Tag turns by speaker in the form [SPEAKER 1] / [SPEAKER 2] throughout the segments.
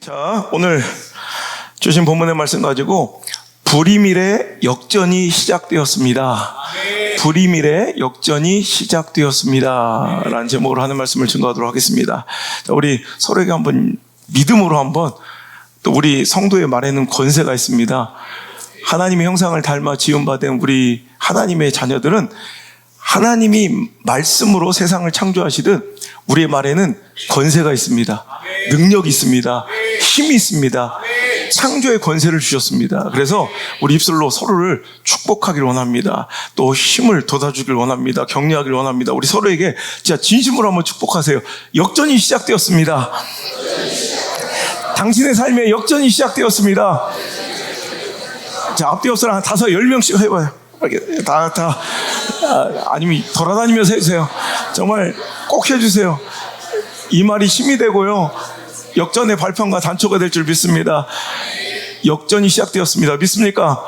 [SPEAKER 1] 자, 오늘 주신 본문의 말씀 가지고 불임일의 역전이 시작되었습니다. 불임일의 역전이 시작되었습니다 라는 제목으로 하는 말씀을 증거하도록 하겠습니다. 자, 우리 서로에게 한번 믿음으로 한번, 또 우리 성도의 말에는 권세가 있습니다. 하나님의 형상을 닮아 지음받은 우리 하나님의 자녀들은 하나님이 말씀으로 세상을 창조하시듯 우리의 말에는 권세가 있습니다. 능력이 있습니다. 힘이 있습니다. 창조의 권세를 주셨습니다. 그래서 우리 입술로 서로를 축복하길 원합니다. 또 힘을 돋아주길 원합니다. 격려하길 원합니다. 우리 서로에게 진짜 진심으로 한번 축복하세요. 역전이 시작되었습니다. 당신의 삶에 역전이 시작되었습니다. 자, 앞뒤 옆사람 한 10명씩 해봐요. 아니면 돌아다니면서 해주세요. 정말 꼭 해주세요. 이 말이 힘이 되고요, 역전의 발판과 단초가 될 줄 믿습니다. 역전이 시작되었습니다. 믿습니까?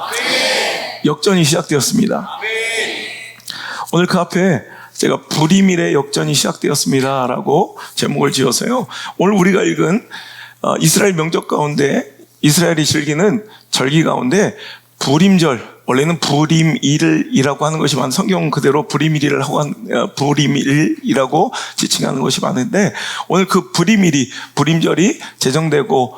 [SPEAKER 1] 역전이 시작되었습니다. 오늘 그 앞에 제가 불임일의 역전이 시작되었습니다 라고 제목을 지어서요, 오늘 우리가 읽은 이스라엘 명절 가운데, 이스라엘이 즐기는 절기 가운데 불임절, 원래는 불임일이라고 하는 것이 많은, 성경 그대로 불임일이라고 지칭하는 것이 많은데, 오늘 그 불임절이 제정되고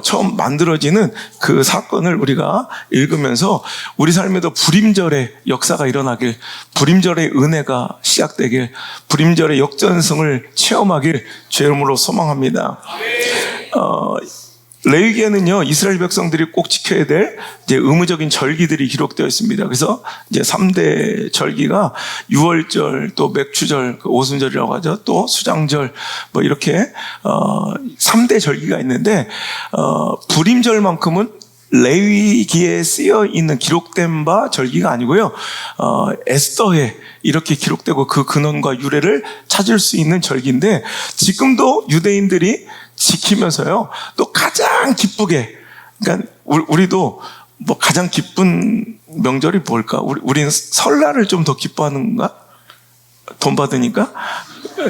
[SPEAKER 1] 처음 만들어지는 그 사건을 우리가 읽으면서 우리 삶에도 불임절의 역사가 일어나길, 불임절의 은혜가 시작되길, 불임절의 역전성을 체험하길 주의 이름으로 소망합니다. 레위기에는요, 이스라엘 백성들이 꼭 지켜야 될 이제 의무적인 절기들이 기록되어 있습니다. 그래서 이제 3대 절기가 유월절, 또 맥추절, 오순절이라고 하죠. 또 수장절, 뭐 이렇게 3대 절기가 있는데, 불임절만큼은 레위기에 쓰여 있는 기록된 바 절기가 아니고요, 에스더에 이렇게 기록되고 그 근원과 유래를 찾을 수 있는 절기인데, 지금도 유대인들이 지키면서요, 또 가장 기쁘게, 그러니까 우리도 뭐 가장 기쁜 명절이 뭘까? 우리는 설날을 좀 더 기뻐하는가? 돈 받으니까?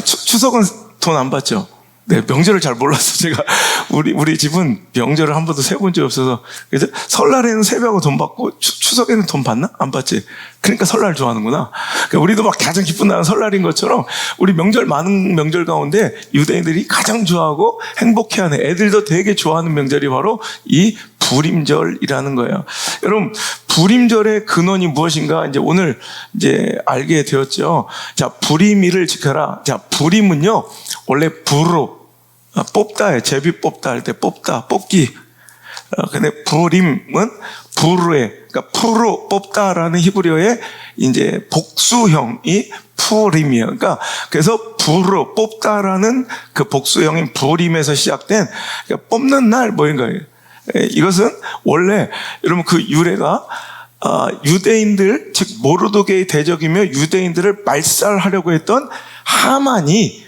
[SPEAKER 1] 추석은 돈 안 받죠? 네, 명절을 잘 몰라서 제가, 우리 집은 명절을 한 번도 세본 적이 없어서, 그래서 설날에는 세배하고 돈 받고 추석에는 돈 받나? 안 받지. 그러니까 설날 좋아하는구나. 그러니까 우리도 막 가장 기쁜 날은 설날인 것처럼, 우리 많은 명절 가운데 유대인들이 가장 좋아하고 행복해하는, 애들도 되게 좋아하는 명절이 바로 이 불임절이라는 거예요. 여러분, 불임절의 근원이 무엇인가 이제 오늘 이제 알게 되었죠. 자, 불임일을 지켜라. 자, 불임은요, 원래 불로 뽑다예요. 제비 뽑다 할 때 뽑기. 근데 불임은 불에, 그러니까 풀로 뽑다라는 히브리어의 이제 복수형이 불임이에요. 그러니까 그래서 불로 뽑다라는 그 복수형인 불임에서 시작된, 그러니까 뽑는 날 뭐인 거예요. 이것은 원래 여러분 그 유래가 유대인들, 즉 모르드게의 대적이며 유대인들을 말살하려고 했던 하만이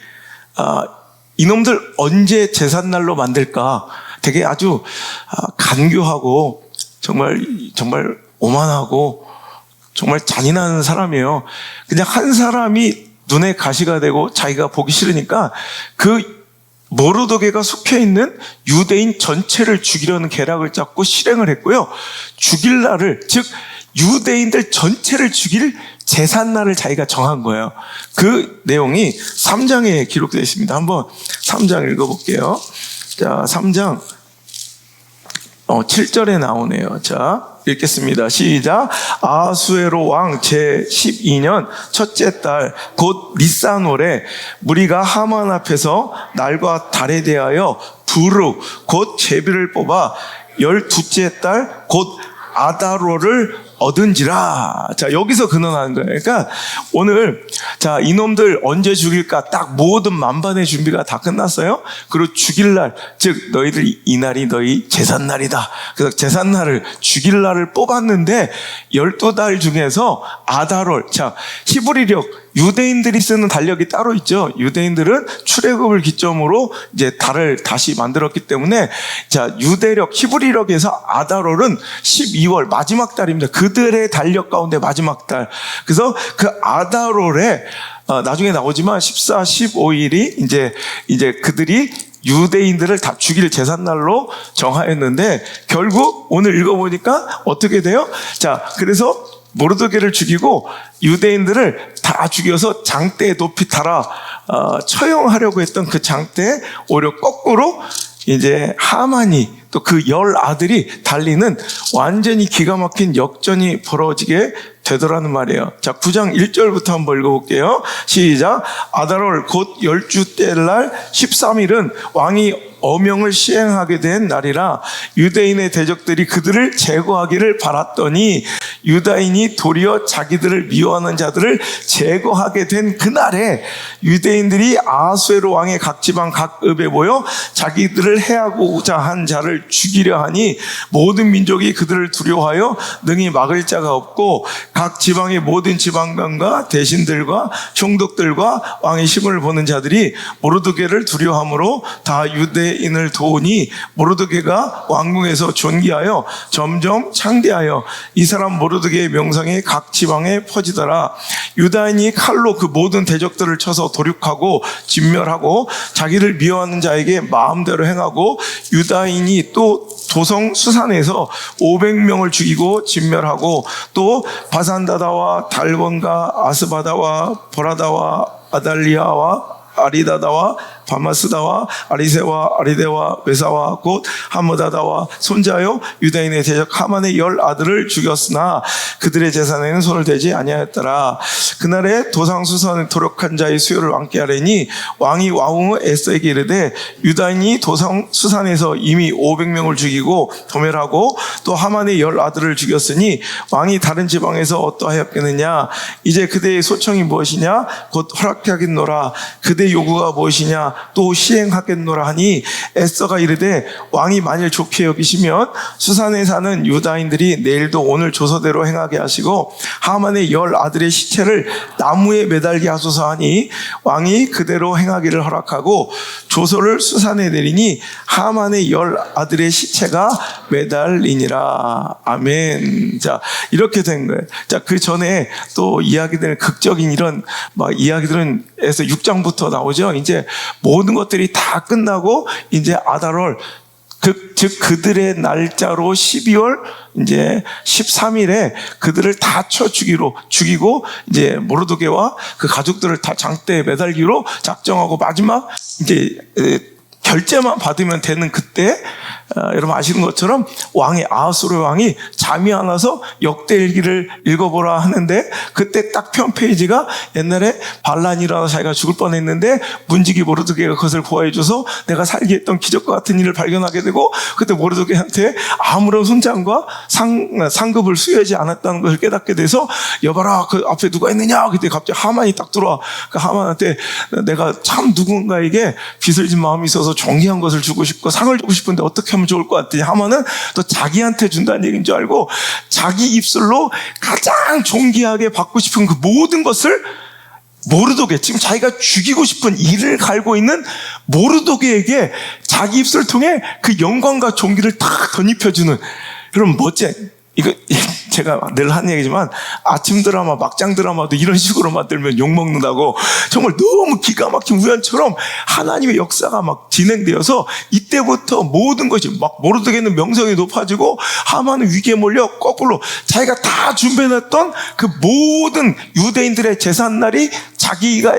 [SPEAKER 1] 이놈들 언제 제삿날로 만들까, 되게 아주 간교하고 정말 오만하고 정말 잔인한 사람이에요. 그냥 한 사람이 눈에 가시가 되고 자기가 보기 싫으니까 그 모르드게가 속해 있는 유대인 전체를 죽이려는 계략을 짰고 실행을 했고요. 죽일 날을, 즉 유대인들 전체를 죽일 제삿날을 자기가 정한 거예요. 그 내용이 3장에 기록되어 있습니다. 한번 3장 읽어볼게요. 자, 3장 7절에 나오네요. 자, 읽겠습니다. 시작. 아하수에로 왕 제12년 첫째 달 곧 니산월에 무리가 하만 앞에서 날과 달에 대하여 부르 곧 제비를 뽑아 12째 달 곧 아다로를 얻은지라. 자, 여기서 근원하는 거예요. 그러니까 오늘, 자, 이놈들 언제 죽일까? 딱 모든 만반의 준비가 다 끝났어요. 그리고 죽일 날, 즉 너희들 이 날이 너희 제삿날이다. 그래서 제삿날을, 죽일 날을 뽑았는데 12달 중에서 아다롤, 자, 히브리력, 유대인들이 쓰는 달력이 따로 있죠. 유대인들은 출애굽을 기점으로 이제 달을 다시 만들었기 때문에, 자, 유대력, 히브리력에서 아다롤은 12월 마지막 달입니다. 그들의 달력 가운데 마지막 달. 그래서 그 아다롤에 나중에 나오지만 14, 15일이 이제 그들이 유대인들을 다 죽일 제삿날로 정하였는데 결국 오늘 읽어보니까 어떻게 돼요? 자, 그래서 모르드게를 죽이고 유대인들을 다 죽여서 장대에 높이 달아 처형하려고 했던 그 장대에 오히려 거꾸로 이제 하만이 또 그 10아들이 달리는 완전히 기가 막힌 역전이 벌어지게 되더라는 말이에요. 자, 9장 1절부터 한번 읽어볼게요. 시작. 아달월 곧 10주째 날 13일은 왕이 어명을 시행하게 된 날이라 유대인의 대적들이 그들을 제거하기를 바랐더니 유다인이 도리어 자기들을 미워하는 자들을 제거하게 된 그날에 유대인들이 아하수에로 왕의 각 지방 각 읍에 모여 자기들을 해하고자 한 자를 죽이려 하니 모든 민족이 그들을 두려워하여 능히 막을 자가 없고 각 지방의 모든 지방관과 대신들과 총독들과 왕의 힘을 보는 자들이 모르드게를 두려워함으로 다 유대인을 도우니 모르드게가 왕궁에서 존귀하여 점점 창대하여 이 사람 모르드게의 명성이 각 지방에 퍼지더라. 유다인이 칼로 그 모든 대적들을 쳐서 도륙하고 진멸하고 자기를 미워하는 자에게 마음대로 행하고 유다인이 또 도성 수산에서 500명을 죽이고 진멸하고 또 바산다다와 달본과 아스바다와 보라다와 아달리아와 아리다다와 바마스다와 아리세와 아리데와 외사와 곧 하무다다와 손자요 유다인의 대적 하만의 10아들을 죽였으나 그들의 재산에는 손을 대지 아니하였더라. 그날에 도상수선에 도력한 자의 수요를 왕께 하려니 왕이 왕후 에스더에게 이르되 유다인이 도상수산에서 이미 500명을 죽이고 도멸하고 또 하만의 10아들을 죽였으니 왕이 다른 지방에서 어떠하였겠느냐. 이제 그대의 소청이 무엇이냐. 곧 허락하겠노라. 그대의 요구가 무엇이냐. 또 시행하겠노라 하니 에스더가 이르되 왕이 만일 좋게 여기시면 수산에 사는 유다인들이 내일도 오늘 조서대로 행하게 하시고 하만의 10아들의 시체를 나무에 매달게 하소서 하니 왕이 그대로 행하기를 허락하고 조서를 수산에 내리니 하만의 10아들의 시체가 매달리니라. 아멘. 자, 이렇게 된 거예요. 자, 그 전에 또 이야기되는 극적인 이런 이야기들은 에서 6장부터 나오죠. 이제 모든 것들이 다 끝나고 이제 아달월 즉 그들의 날짜로 12월 이제 13일에 그들을 다 쳐 죽이고 이제 모르드게와 그 가족들을 다 장대에 매달기로 작정하고 마지막 이제 결제만 받으면 되는 그때 여러분 아시는 것처럼 왕이 아하수르 왕이 잠이 안 와서 역대일기를 읽어보라 하는데 그때 딱 편 페이지가 옛날에 반란이 일어나서 자기가 죽을 뻔했는데 문지기 모르드게가 그것을 보호해줘서 내가 살게 했던 기적과 같은 일을 발견하게 되고 그때 모르드게한테 아무런 훈장과 상급을 수여하지 않았다는 것을 깨닫게 돼서 여봐라 그 앞에 누가 있느냐. 그때 갑자기 하만이 딱 들어와. 그 하만한테 내가 참 누군가에게 빚을 진 마음이 있어서 존귀한 것을 주고 싶고 상을 주고 싶은데 어떻게 하면 좋을 것 같더니 하만은 또 자기한테 준다는 얘기인 줄 알고 자기 입술로 가장 존귀하게 받고 싶은 그 모든 것을 모르드게 지금 자기가 죽이고 싶은 이를 갈고 있는 모르드게에게 자기 입술을 통해 그 영광과 존귀를 탁 덧입혀주는 그런 멋진 이거 제가 늘 하는 얘기지만 아침 드라마, 막장 드라마도 이런 식으로 만들면 욕먹는다고 정말 너무 기가 막힌 우연처럼 하나님의 역사가 막 진행되어서 이때부터 모든 것이 막 모르드게는 명성이 높아지고 하만은 위기에 몰려 거꾸로 자기가 다 준비해놨던 그 모든 유대인들의 제삿날이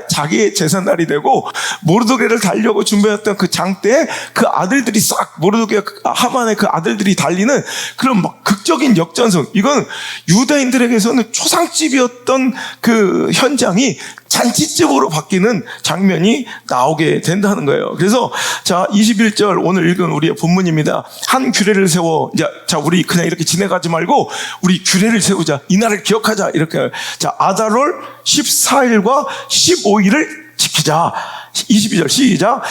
[SPEAKER 1] 자기의 제삿날이 되고 모르드게를 달려고 준비했던 그 장대에 그 아들들이 싹 모르드게 하만의 그 아들들이 달리는 그런 막 극적인 역전승. 이건 유다인들에게서는 초상집이었던 그 현장이 잔치집으로 바뀌는 장면이 나오게 된다는 거예요. 그래서 자 21절 오늘 읽은 우리의 본문입니다. 한 규례를 세워 자 우리 그냥 이렇게 지내가지 말고 우리 규례를 세우자. 이날을 기억하자. 이렇게 자 아달월 14일과 15일을 지키자. 22절 시작.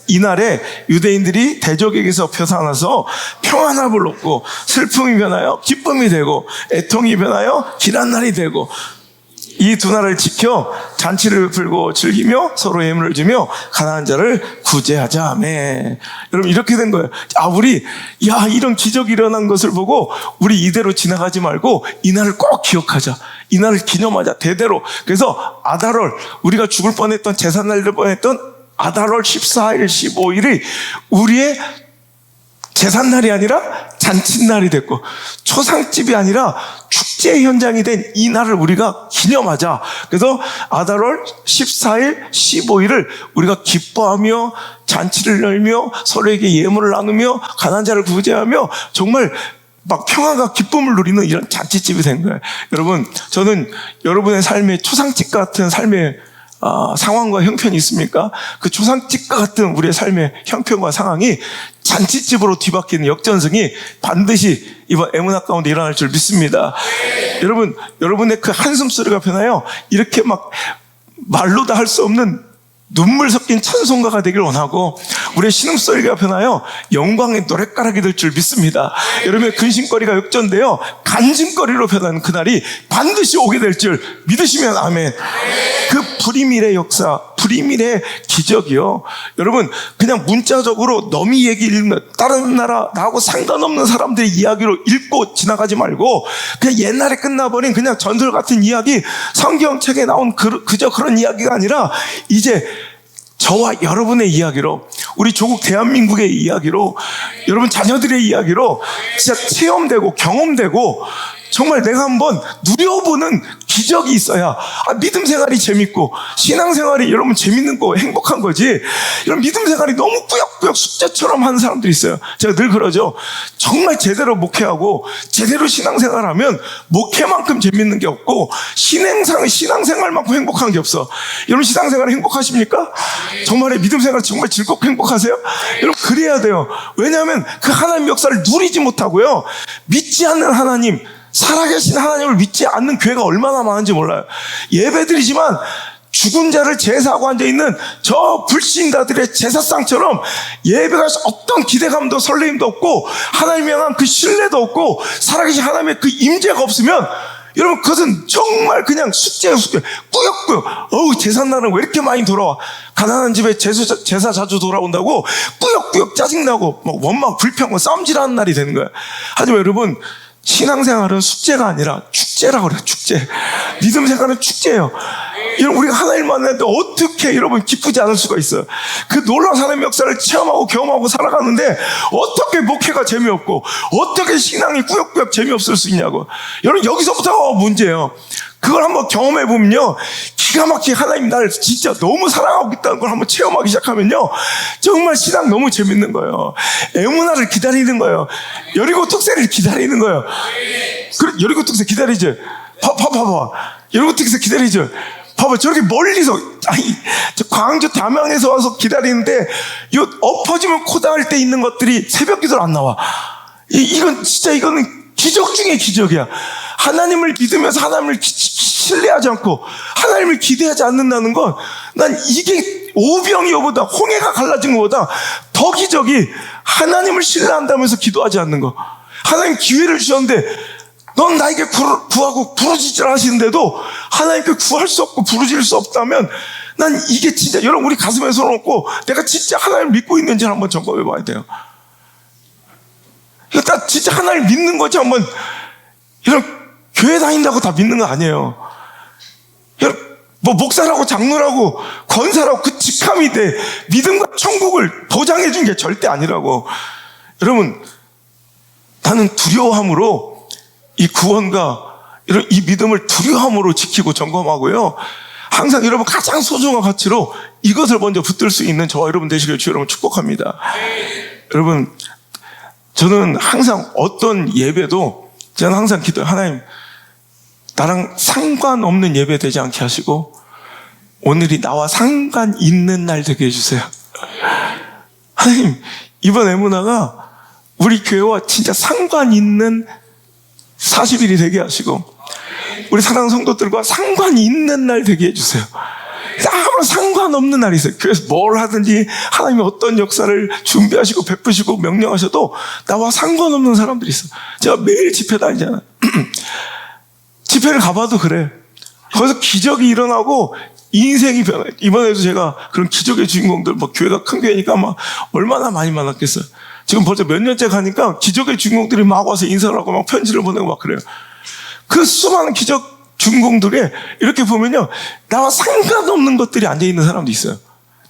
[SPEAKER 1] 이날에 유대인들이 대적에게서 펴사나서 평안함을 얻고 슬픔이 변하여 기쁨이 되고 애통이 변하여 길한 날이 되고 이 두 날을 지켜 잔치를 베풀고 즐기며 서로 예물을 주며 가난한 자를 구제하자. 아멘. 여러분 이렇게 된 거예요. 우리 이런 기적이 일어난 것을 보고 우리 이대로 지나가지 말고 이 날을 꼭 기억하자. 이 날을 기념하자. 대대로. 그래서 아달월 우리가 죽을 뻔했던 제삿날 될 뻔했던 아달월 14일, 15일이 우리의 제삿날이 아니라 잔칫날이 됐고 초상집이 아니라 축제 현장이 된 이 날을 우리가 기념하자. 그래서 아달월 14일, 15일을 우리가 기뻐하며 잔치를 열며 서로에게 예물을 나누며 가난한 자를 구제하며 정말 막 평화가 기쁨을 누리는 이런 잔치집이 된 거예요. 여러분, 저는 여러분의 삶에 초상집 같은 삶의 상황과 형편이 있습니까? 그 초상집과 같은 우리의 삶의 형편과 상황이 잔치집으로 뒤바뀌는 역전승이 반드시 이번 에무나 가운데 일어날 줄 믿습니다. 여러분, 여러분의 그 한숨 소리가 변하여 이렇게 막 말로 다 할 수 없는 눈물 섞인 찬송가가 되길 원하고 우리의 신음소리가 변하여 영광의 노랫가락이 될 줄 믿습니다. 여러분의 근심거리가 역전되어 간증거리로 변하는 그날이 반드시 오게 될 줄 믿으시면 아멘. 그 불임일의 역사, 불임일의 기적이요. 여러분, 그냥 문자적으로 너미 얘기 읽는 다른 나라 나하고 상관없는 사람들의 이야기로 읽고 지나가지 말고 그냥 옛날에 끝나버린 그냥 전설 같은 이야기, 성경책에 나온 그저 그런 이야기가 아니라 이제 저와 여러분의 이야기로, 우리 조국 대한민국의 이야기로, 여러분 자녀들의 이야기로 진짜 체험되고 경험되고 정말 내가 한번 누려보는 기적이 있어야 믿음 생활이 재밌고 신앙 생활이 여러분 재밌는 거 행복한 거지. 이런 믿음 생활이 너무 꾸역꾸역 숙제처럼 하는 사람들이 있어요. 제가 늘 그러죠. 정말 제대로 목회하고 제대로 신앙 생활하면 목회만큼 재밌는 게 없고 신앙 생활만큼 행복한 게 없어. 여러분 신앙 생활 행복하십니까? 정말 믿음 생활 정말 즐겁고 행복하세요? 여러분 그래야 돼요. 왜냐하면 그 하나님 역사를 누리지 못하고요, 믿지 않는 하나님, 살아계신 하나님을 믿지 않는 교회가 얼마나 많은지 몰라요. 예배드리지만 죽은 자를 제사하고 앉아있는 저 불신자들의 제사상처럼 예배가 어떤 기대감도 설레임도 없고 하나님에 향한 그 신뢰도 없고 살아계신 하나님의 그 임재가 없으면 여러분 그것은 정말 그냥 숙제예요. 숙제. 꾸역꾸역. 제삿날은 왜 이렇게 많이 돌아와? 가난한 집에 제사 자주 돌아온다고 꾸역꾸역 짜증나고 막 원망 불평하고 싸움질하는 날이 되는 거예요. 하지만 여러분, 신앙생활은 숙제가 아니라 축제라고 그래요. 축제. 믿음 생활은 축제예요. 여러분 우리가 하나님 만났는데 어떻게 여러분 기쁘지 않을 수가 있어요? 그 놀라운 하나님의 역사를 체험하고 경험하고 살아가는데 어떻게 목회가 재미없고 어떻게 신앙이 꾸역꾸역 재미없을 수 있냐고. 여러분 여기서부터가 문제예요. 그걸 한번 경험해 보면요, 기가 막히게 하나님 나를 진짜 너무 사랑하고 있다는 걸 한번 체험하기 시작하면요, 정말 신앙 너무 재밌는 거예요. 에무나를 기다리는 거예요. 여리고 특세를 기다리는 거예요. 그래, 여리고 특세 기다리죠. 봐봐. 여리고 특세 기다리죠. 봐봐, 저렇게 멀리서, 저 광주 담양에서 와서 기다리는데, 이 엎어지면 코다할 때 있는 것들이 새벽 기도로 안 나와. 이거는 기적 중에 기적이야. 하나님을 믿으면서 하나님을 신뢰하지 않고 하나님을 기대하지 않는다는 건, 난 이게 오병이어보다 홍해가 갈라진 것보다 더 기적이 하나님을 신뢰한다면서 기도하지 않는 거. 하나님 기회를 주셨는데 넌 나에게 구하고 부르짖질 하시는데도 하나님께 구할 수 없고 부르짖을 수 없다면, 난 이게 진짜, 여러분 우리 가슴에 손을 얹고 내가 진짜 하나님을 믿고 있는지를 한번 점검해 봐야 돼요. 이거 다 진짜 하나님을 믿는 거지. 한번, 이런 교회 다닌다고 다 믿는 거 아니에요. 뭐 목사라고 장로라고 권사라고 그 직함이 돼 믿음과 천국을 보장해 준 게 절대 아니라고. 여러분, 나는 두려워함으로 이 구원과 이런 이 믿음을 두려움으로 지키고 점검하고요, 항상 여러분 가장 소중한 가치로 이것을 먼저 붙들 수 있는 저와 여러분 되시길 주 여러분 축복합니다. 여러분, 저는 항상 어떤 예배도 저는 항상 기도해요. 하나님, 나랑 상관없는 예배 되지 않게 하시고 오늘이 나와 상관 있는 날 되게 해주세요. 하나님, 이번 에무나가 우리 교회와 진짜 상관 있는 40일이 되게 하시고 우리 사랑하는 성도들과 상관이 있는 날 되게 해주세요. 아무런 상관없는 날이 있어요. 그래서 뭘 하든지 하나님이 어떤 역사를 준비하시고 베푸시고 명령하셔도 나와 상관없는 사람들이 있어요. 제가 매일 집회 다니잖아요. 집회를 가봐도 그래. 거기서 기적이 일어나고 인생이 변해. 이번에도 제가 그런 기적의 주인공들, 뭐 교회가 큰 교회니까 막 얼마나 많이 만났겠어요. 지금 벌써 몇 년째 가니까 기적의 주인공들이 막 와서 인사를 하고 막 편지를 보내고 막 그래요. 그 수많은 기적 주인공들에 이렇게 보면요, 나와 상관없는 것들이 앉아있는 사람도 있어요.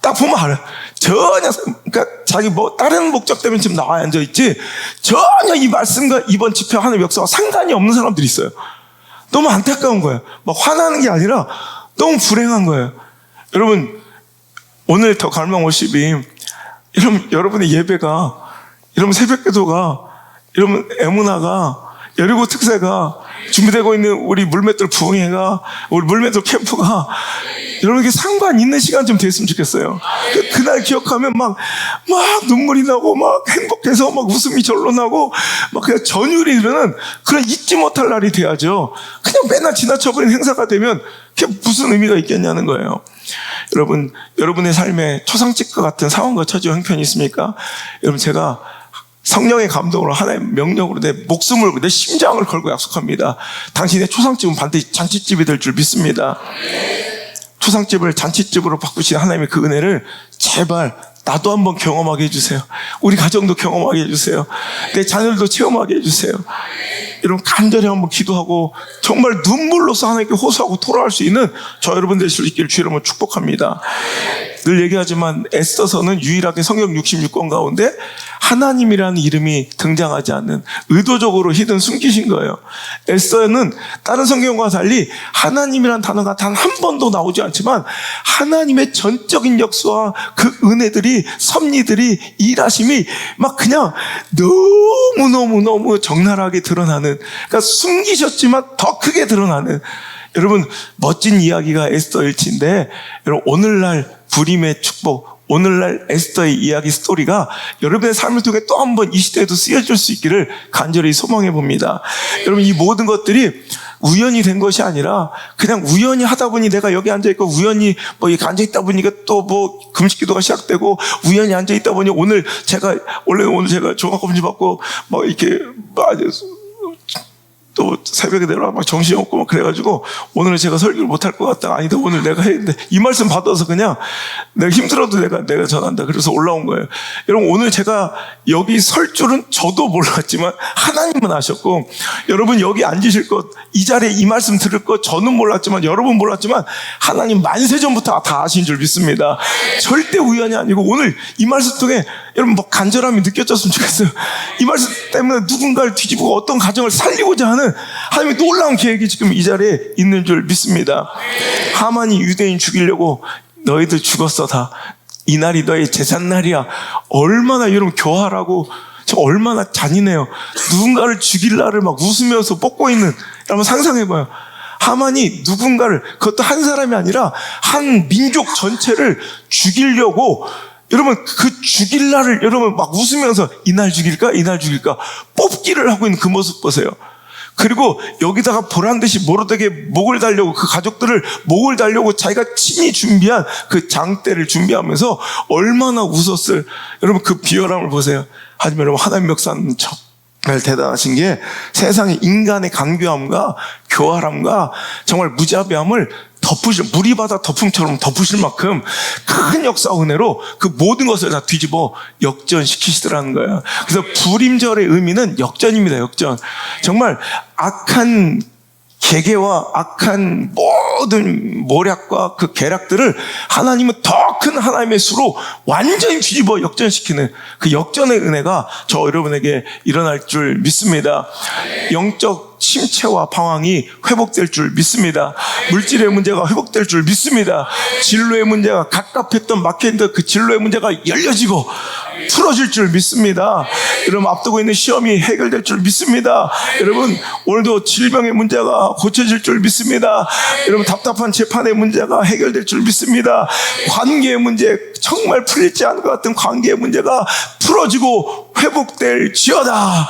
[SPEAKER 1] 딱 보면 알아요. 전혀, 그러니까 자기 뭐 다른 목적 때문에 지금 나와 앉아있지, 전혀 이 말씀과 이번 집회 하는 역사와 상관이 없는 사람들이 있어요. 너무 안타까운 거예요. 막 화나는 게 아니라 너무 불행한 거예요. 여러분, 오늘 더 갈망 월십이, 여러분의 예배가, 여러분 새벽 기도가, 여러분 에무나가, 여리고 특세가, 준비되고 있는 우리 물맷돌 부흥회가, 우리 물맷돌 캠프가 여러분에게 상관 있는 시간 좀 됐으면 좋겠어요. 그날 기억하면 막 눈물이 나고 막 행복해서 막 웃음이 절로 나고 막 그냥 전율이 흐르는 그런 잊지 못할 날이 돼야죠. 그냥 맨날 지나쳐버린 행사가 되면 그게 무슨 의미가 있겠냐는 거예요. 여러분, 여러분의 삶에 초상집과 같은 상황과 처지와 형편이 있습니까? 여러분, 제가 성령의 감동으로 하나의 명령으로 내 목숨을, 내 심장을 걸고 약속합니다. 당신의 초상집은 반드시 잔치집이 될 줄 믿습니다. 초상집을 잔치집으로 바꾸신 하나님의 그 은혜를 제발 나도 한번 경험하게 해주세요. 우리 가정도 경험하게 해주세요. 내 자녀들도 체험하게 해주세요. 여러분, 간절히 한번 기도하고 정말 눈물로서 하나님께 호소하고 토로할 수 있는 저 여러분 될 수 있기를 주 이름으로 축복합니다. 늘 얘기하지만 에스더서는 유일하게 성경 66권 가운데 하나님이라는 이름이 등장하지 않는, 의도적으로 히든 숨기신 거예요. 에스더는 다른 성경과 달리 하나님이라는 단어가 단 한 번도 나오지 않지만 하나님의 전적인 역사와 그 은혜들이, 섭리들이, 일하심이 막 그냥 너무 적나라하게 드러나는, 그러니까 숨기셨지만 더 크게 드러나는, 여러분 멋진 이야기가 에스더 일치인데, 여러분 오늘날 불임의 축복, 오늘날 에스더의 이야기 스토리가 여러분의 삶을 통해 또 한 번 이 시대에도 쓰여질 수 있기를 간절히 소망해 봅니다. 여러분, 이 모든 것들이 우연이 된 것이 아니라 그냥 우연히 하다 보니 내가 여기 앉아있고, 우연히 뭐 이렇게 앉아있다 보니까 또 뭐 금식 기도가 시작되고, 우연히 앉아있다 보니 오늘 제가 종합검진 받고 뭐 이렇게 또 새벽에 내려와 막 정신이 없고 막 그래가지고 오늘은 제가 설교를 못할 것 같다. 아니다, 오늘 내가 해야 되는데, 이 말씀 받아서 그냥 내가 힘들어도 내가 전한다. 그래서 올라온 거예요. 여러분, 오늘 제가 여기 설 줄은 저도 몰랐지만 하나님은 아셨고, 여러분 여기 앉으실 것, 이 자리에 이 말씀 들을 것 저는 몰랐지만, 여러분 몰랐지만 하나님 만세전부터 다 아신 줄 믿습니다. 절대 우연이 아니고 오늘 이 말씀 통해 여러분 뭐 간절함이 느껴졌으면 좋겠어요. 이 말씀 때문에 누군가를 뒤집고 어떤 가정을 살리고자 하는 하나님의 놀라운 계획이 지금 이 자리에 있는 줄 믿습니다. 하만이 유대인 죽이려고 너희들 죽었어 다. 이 날이 너의 제삿날이야. 얼마나 여러분 교활하고 얼마나 잔인해요. 누군가를 죽일 날을 막 웃으면서 뽑고 있는, 여러분 상상해봐요. 하만이 누군가를, 그것도 한 사람이 아니라 한 민족 전체를 죽이려고, 여러분 그 죽일 날을 여러분 막 웃으면서 이날 죽일까 뽑기를 하고 있는 그 모습 보세요. 그리고 여기다가 보란듯이 모르되게 목을 달려고, 그 가족들을 목을 달려고 자기가 친히 준비한 그 장대를 준비하면서 얼마나 웃었을, 여러분 그 비열함을 보세요. 하지만 여러분, 하나님 역사는 정말 대단하신 게, 세상의 인간의 간교함과 교활함과 정말 무자비함을 물이 바다 덮음처럼 덮으실 만큼 큰 역사 은혜로 그 모든 것을 다 뒤집어 역전시키시더라는 거예요. 그래서 불임절의 의미는 역전입니다. 역전. 정말 악한 계계와 악한 모든 모략과 그 계략들을 하나님은 더 큰 하나님의 수로 완전히 뒤집어 역전시키는 그 역전의 은혜가 저 여러분에게 일어날 줄 믿습니다. 영적 침체와 방황이 회복될 줄 믿습니다. 물질의 문제가 회복될 줄 믿습니다. 진로의 문제가 갑갑했던 막혀있던 그 진로의 문제가 열려지고 풀어질 줄 믿습니다. 여러분, 앞두고 있는 시험이 해결될 줄 믿습니다. 여러분, 오늘도 질병의 문제가 고쳐질 줄 믿습니다. 여러분, 답답한 재판의 문제가 해결될 줄 믿습니다. 관계의 문제, 정말 풀리지 않을 것 같은 관계의 문제가 풀어지고 회복될지어다.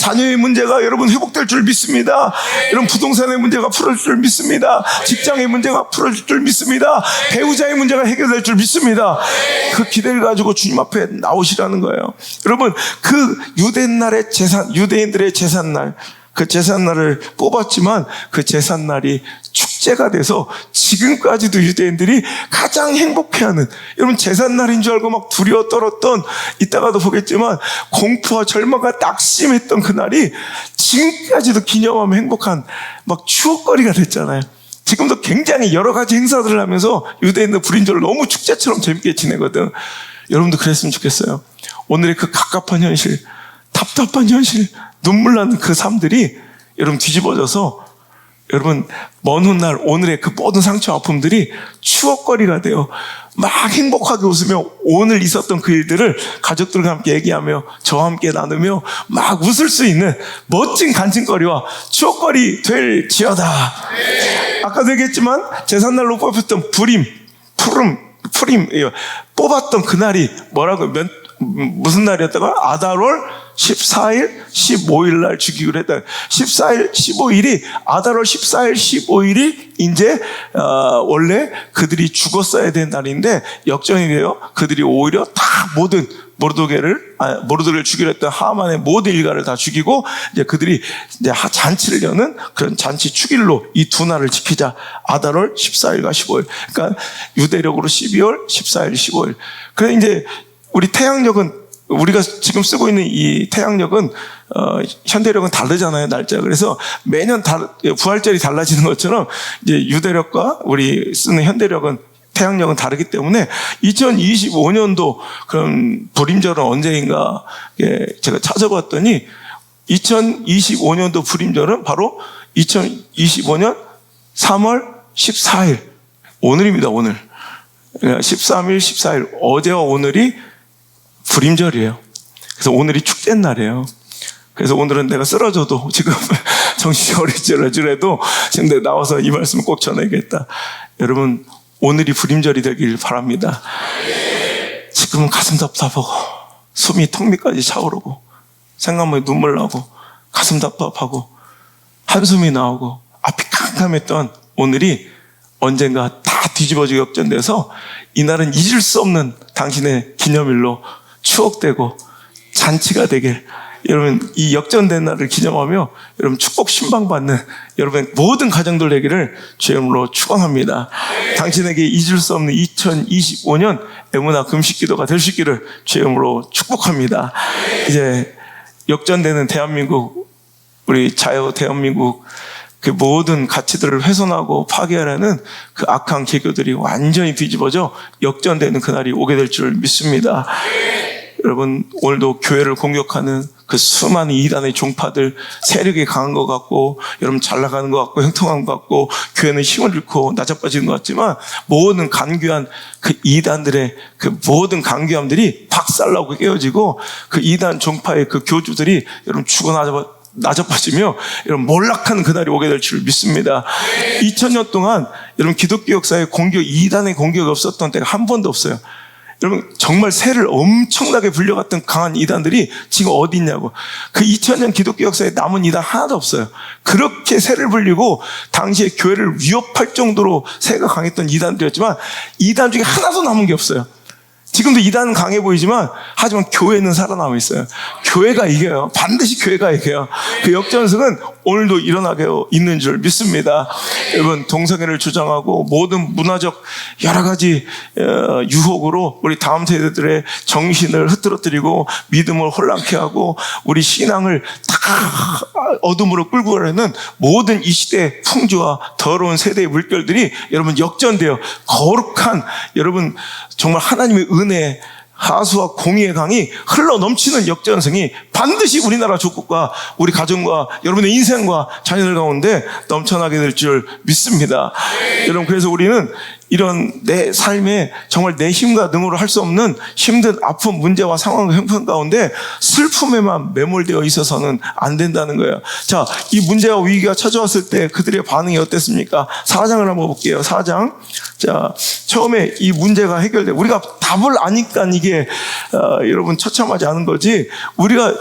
[SPEAKER 1] 자녀의 문제가 여러분 회복될 줄 믿습니다. 여러분, 부동산의 문제가 풀어질 줄 믿습니다. 직장의 문제가 풀어질 줄 믿습니다. 배우자의 문제가 해결될 줄 믿습니다. 그 기대를 가지고 주님 앞에 나오시라는 거예요. 여러분, 그 유대인들의 제삿날, 그 제삿날을 뽑았지만 그 제삿날이 축제가 돼서 지금까지도 유대인들이 가장 행복해하는, 여러분 제삿날인 줄 알고 막 두려워 떨었던, 이따가도 보겠지만 공포와 절망과 낙심했던 그날이 지금까지도 기념하며 행복한 막 추억거리가 됐잖아요. 지금도 굉장히 여러 가지 행사들을 하면서 유대인들 불임절을 너무 축제처럼 재밌게 지내거든. 여러분도 그랬으면 좋겠어요. 오늘의 그 갑갑한 현실, 답답한 현실, 눈물 나는 그 삶들이 여러분 뒤집어져서 여러분 먼 훗날 오늘의 그 모든 상처 아픔들이 추억거리가 돼요. 막 행복하게 웃으며 오늘 있었던 그 일들을 가족들과 함께 얘기하며 저와 함께 나누며 막 웃을 수 있는 멋진 간증거리와 추억거리 될지어다. 아까도 얘기했지만 제삿날로 뽑혔던 푸림 뽑았던 그날이 뭐라고 무슨 날이었다고요? 아달월 14일, 15일 날 죽이기로 했다. 14일, 15일이 아달월 14일, 15일이 이제 원래 그들이 죽었어야 된 날인데 역전이 돼요. 그들이 오히려 다 모든 모르드게를 죽이려 했던 하만의 모든 일가를 다 죽이고 이제 그들이 이제 잔치를 여는 그런 잔치 축일로 이 두 날을 지키자. 아달월 14일과 15일. 그러니까 유대력으로 12월, 14일, 15일. 그래서 이제 우리 태양력은 우리가 지금 쓰고 있는 이 태양력은 현대력은 다르잖아요, 날짜. 그래서 매년 부활절이 달라지는 것처럼 이제 유대력과 우리 쓰는 현대력은 태양력은 다르기 때문에 2025년도 그럼 불임절은 언제인가 제가 찾아봤더니 2025년도 불임절은 바로 2025년 3월 14일 오늘입니다. 오늘 13일 14일 어제와 오늘이 불임절이에요. 그래서 오늘이 축제 날이에요. 그래서 오늘은 내가 쓰러져도 지금 정신이 어리지라도 지금 내가 나와서 이 말씀을 꼭 전해야겠다. 여러분 오늘이 불임절이 되길 바랍니다. 지금은 가슴 답답하고 숨이 턱 밑까지 차오르고 생각만 눈물 나고 가슴 답답하고 한숨이 나오고 앞이 캄캄했던 오늘이 언젠가 다 뒤집어지고 역전돼서 이날은 잊을 수 없는 당신의 기념일로 추억되고 잔치가 되길 여러분 이 역전된 날을 기념하며 여러분 축복 신방받는 여러분의 모든 가정들 되기를 주의 이름으로 축원합니다. 당신에게 잊을 수 없는 2025년 애무나 금식기도가 될 수 있기를 주의 이름으로 축복합니다. 이제 역전되는 대한민국 우리 자유 대한민국 그 모든 가치들을 훼손하고 파괴하려는 그 악한 계교들이 완전히 뒤집어져 역전되는 그날이 오게 될 줄 믿습니다. 여러분 오늘도 교회를 공격하는 그 수많은 이단의 종파들 세력이 강한 것 같고 여러분 잘 나가는 것 같고 형통한 것 같고 교회는 힘을 잃고 낮아빠지는 것 같지만 모든 간교한 그 이단들의 그 모든 간교함들이 박살나고 깨어지고 그 이단 종파의 그 교주들이 여러분 낮아빠지며 여러분 몰락하는 그날이 오게 될 줄 믿습니다. 2000년 동안 여러분 기독교 역사에 이단의 공격이 없었던 때가 한 번도 없어요. 여러분 정말 새를 엄청나게 불려갔던 강한 이단들이 지금 어디 있냐고. 그 2000년 기독교 역사에 남은 이단 하나도 없어요. 그렇게 새를 불리고 당시에 교회를 위협할 정도로 새가 강했던 이단들이었지만 이단 중에 하나도 남은 게 없어요. 지금도 이단은 강해 보이지만 하지만 교회는 살아남아 있어요. 교회가 이겨요. 반드시 교회가 이겨요. 그 역전승은 오늘도 일어나게 있는 줄 믿습니다. 여러분 동성애를 주장하고 모든 문화적 여러 가지 유혹으로 우리 다음 세대들의 정신을 흐트러뜨리고 믿음을 혼란케 하고 우리 신앙을 다 어둠으로 끌고 가려는 모든 이 시대의 풍조와 더러운 세대의 물결들이 여러분 역전되어 거룩한 여러분 정말 하나님의 은혜 하수와 공의의 강이 흘러 넘치는 역전승이 반드시 우리나라 조국과 우리 가정과 여러분의 인생과 자녀들 가운데 넘쳐나게 될 줄 믿습니다. 여러분 그래서 우리는 이런 내 삶에 정말 내 힘과 능으로 할 수 없는 힘든 아픔, 문제와 상황과 형편 가운데 슬픔에만 매몰되어 있어서는 안 된다는 거예요. 자, 이 문제와 위기가 찾아왔을 때 그들의 반응이 어땠습니까? 4장을 한번 볼게요. 4장. 자, 처음에 이 문제가 해결돼. 우리가 답을 아니까 이게 여러분 처참하지 않은 거지. 우리가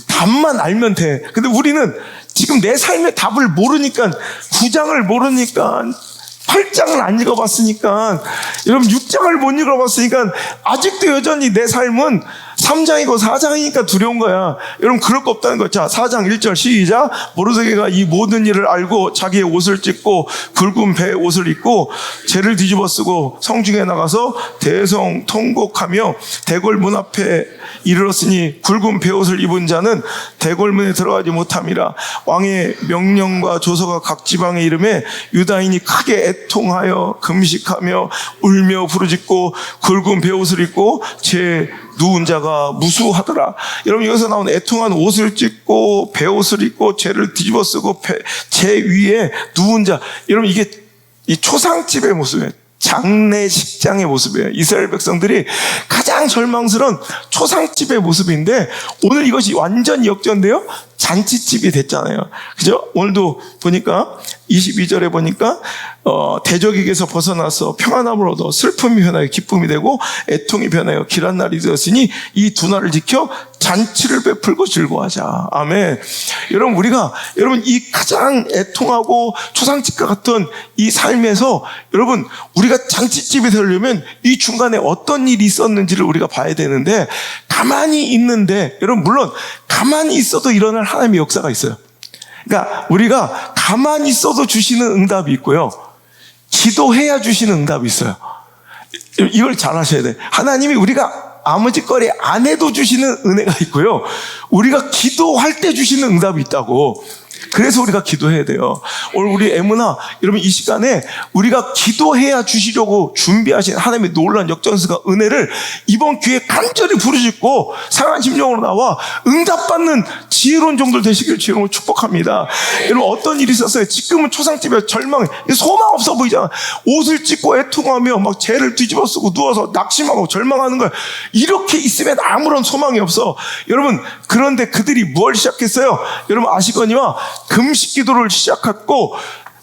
[SPEAKER 1] 답만 알면 돼. 근데 우리는 지금 내 삶의 답을 모르니까 9장을 모르니까 8장을 안 읽어봤으니까 여러분 6장을 못 읽어봤으니까 아직도 여전히 내 삶은 3장이고 4장이니까 두려운 거야. 여러분 그럴 거 없다는 거야. 자, 4장 1절 시작. 모르드게가 이 모든 일을 알고 자기의 옷을 찢고 굵은 배 옷을 입고 재를 뒤집어 쓰고 성중에 나가서 대성 통곡하며 대궐 문 앞에 이르렀으니 굵은 배 옷을 입은 자는 대궐문에 들어가지 못함이라. 왕의 명령과 조서가 각 지방에 이름에 유다인이 크게 애통하여 금식하며 울며 부르짖고 굵은 베옷을 입고 제 누운 자가 무수하더라. 여러분 여기서 나온 애통한 옷을 찢고 베옷을 입고 죄를 뒤집어 쓰고 제 위에 누운 자. 여러분 이게 이 초상집의 모습이에요. 장례식장의 모습이에요. 이스라엘 백성들이 가장 절망스러운 초상집의 모습인데 오늘 이것이 완전 역전돼요. 잔치집이 됐잖아요. 그죠? 오늘도 보니까 22절에 보니까 대적에게서 벗어나서 평안함을 얻어 슬픔이 변하여 기쁨이 되고 애통이 변하여 길한 날이 되었으니 이 두 날을 지켜 잔치를 베풀고 즐거워하자. 아멘. 여러분 이 가장 애통하고 초상집과 같은 이 삶에서 여러분 우리가 잔치집이 되려면 이 중간에 어떤 일이 있었는지를 우리가 봐야 되는데 가만히 있는데 여러분 물론 가만히 있어도 일어날 하나님의 역사가 있어요. 그러니까 우리가 가만히 있어도 주시는 응답이 있고요. 기도해야 주시는 응답이 있어요. 이걸 잘 하셔야 돼. 하나님이 우리가 아무 짓거리 안 해도 주시는 은혜가 있고요. 우리가 기도할 때 주시는 응답이 있다고. 그래서 우리가 기도해야 돼요. 오늘 우리 애무나 여러분 이 시간에 우리가 기도해야 주시려고 준비하신 하나님의 놀라운 역전수가 은혜를 이번 기회에 간절히 부르짖고 상한 심정으로 나와 응답받는 지혜로운 종들 되시길 주님으로 축복합니다. 여러분 어떤 일이 있었어요? 지금은 초상집에 절망, 소망 없어 보이잖아. 옷을 찢고 애통하며 막 죄를 뒤집어 쓰고 누워서 낙심하고 절망하는 거야. 이렇게 있으면 아무런 소망이 없어. 여러분 그런데 그들이 뭘 시작했어요? 여러분 아시거니와 금식 기도를 시작했고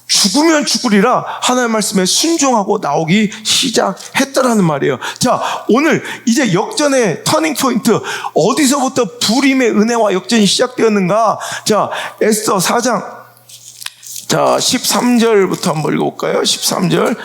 [SPEAKER 1] 죽으면 죽으리라 하나님의 말씀에 순종하고 나오기 시작했다라는 말이에요. 자, 오늘 이제 역전의 터닝 포인트 어디서부터 부림의 은혜와 역전이 시작되었는가? 자, 에스더 4장 자 13절부터 한번 읽어볼까요? 13절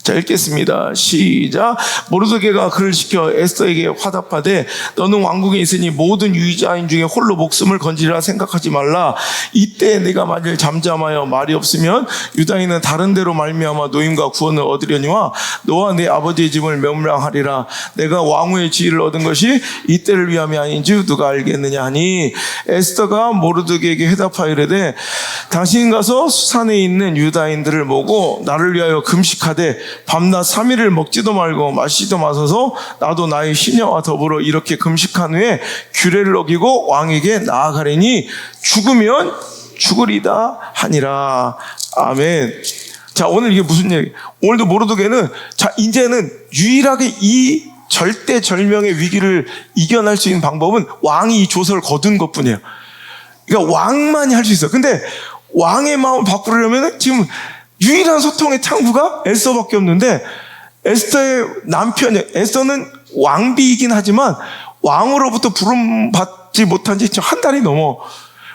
[SPEAKER 1] 자 읽겠습니다. 시작. 모르드게가 그를 시켜 에스더에게 화답하되 너는 왕궁에 있으니 모든 유의자인 중에 홀로 목숨을 건지리라 생각하지 말라. 이때 내가 만일 잠잠하여 말이 없으면 유다인은 다른 데로 말미암아 노임과 구원을 얻으려니와 너와 내 아버지의 집을 멸망하리라. 내가 왕후의 지위를 얻은 것이 이때를 위함이 아닌지 누가 알겠느냐 하니 에스더가 모르드게에게 회답하여 이르되 당신 가서 수산에 있는 유다인들을 모고 나를 위하여 금식하되 밤낮 3일을 먹지도 말고 마시지도 마셔서 나도 나의 시녀와 더불어 이렇게 금식한 후에 규례를 어기고 왕에게 나아가려니 죽으면 죽으리다 하니라. 아멘. 자, 오늘 이게 무슨 얘기? 오늘도 모르드게는 자 이제는 유일하게 이 절대절명의 위기를 이겨낼 수 있는 방법은 왕이 이 조서를 거둔 것뿐이에요. 그러니까 왕만이 할 수 있어요. 근데 왕의 마음을 바꾸려면 지금 유일한 소통의 창구가 에스더밖에 없는데 에스더의 남편 에스더는 왕비이긴 하지만 왕으로부터 부름받지 못한 지 한 달이 넘어.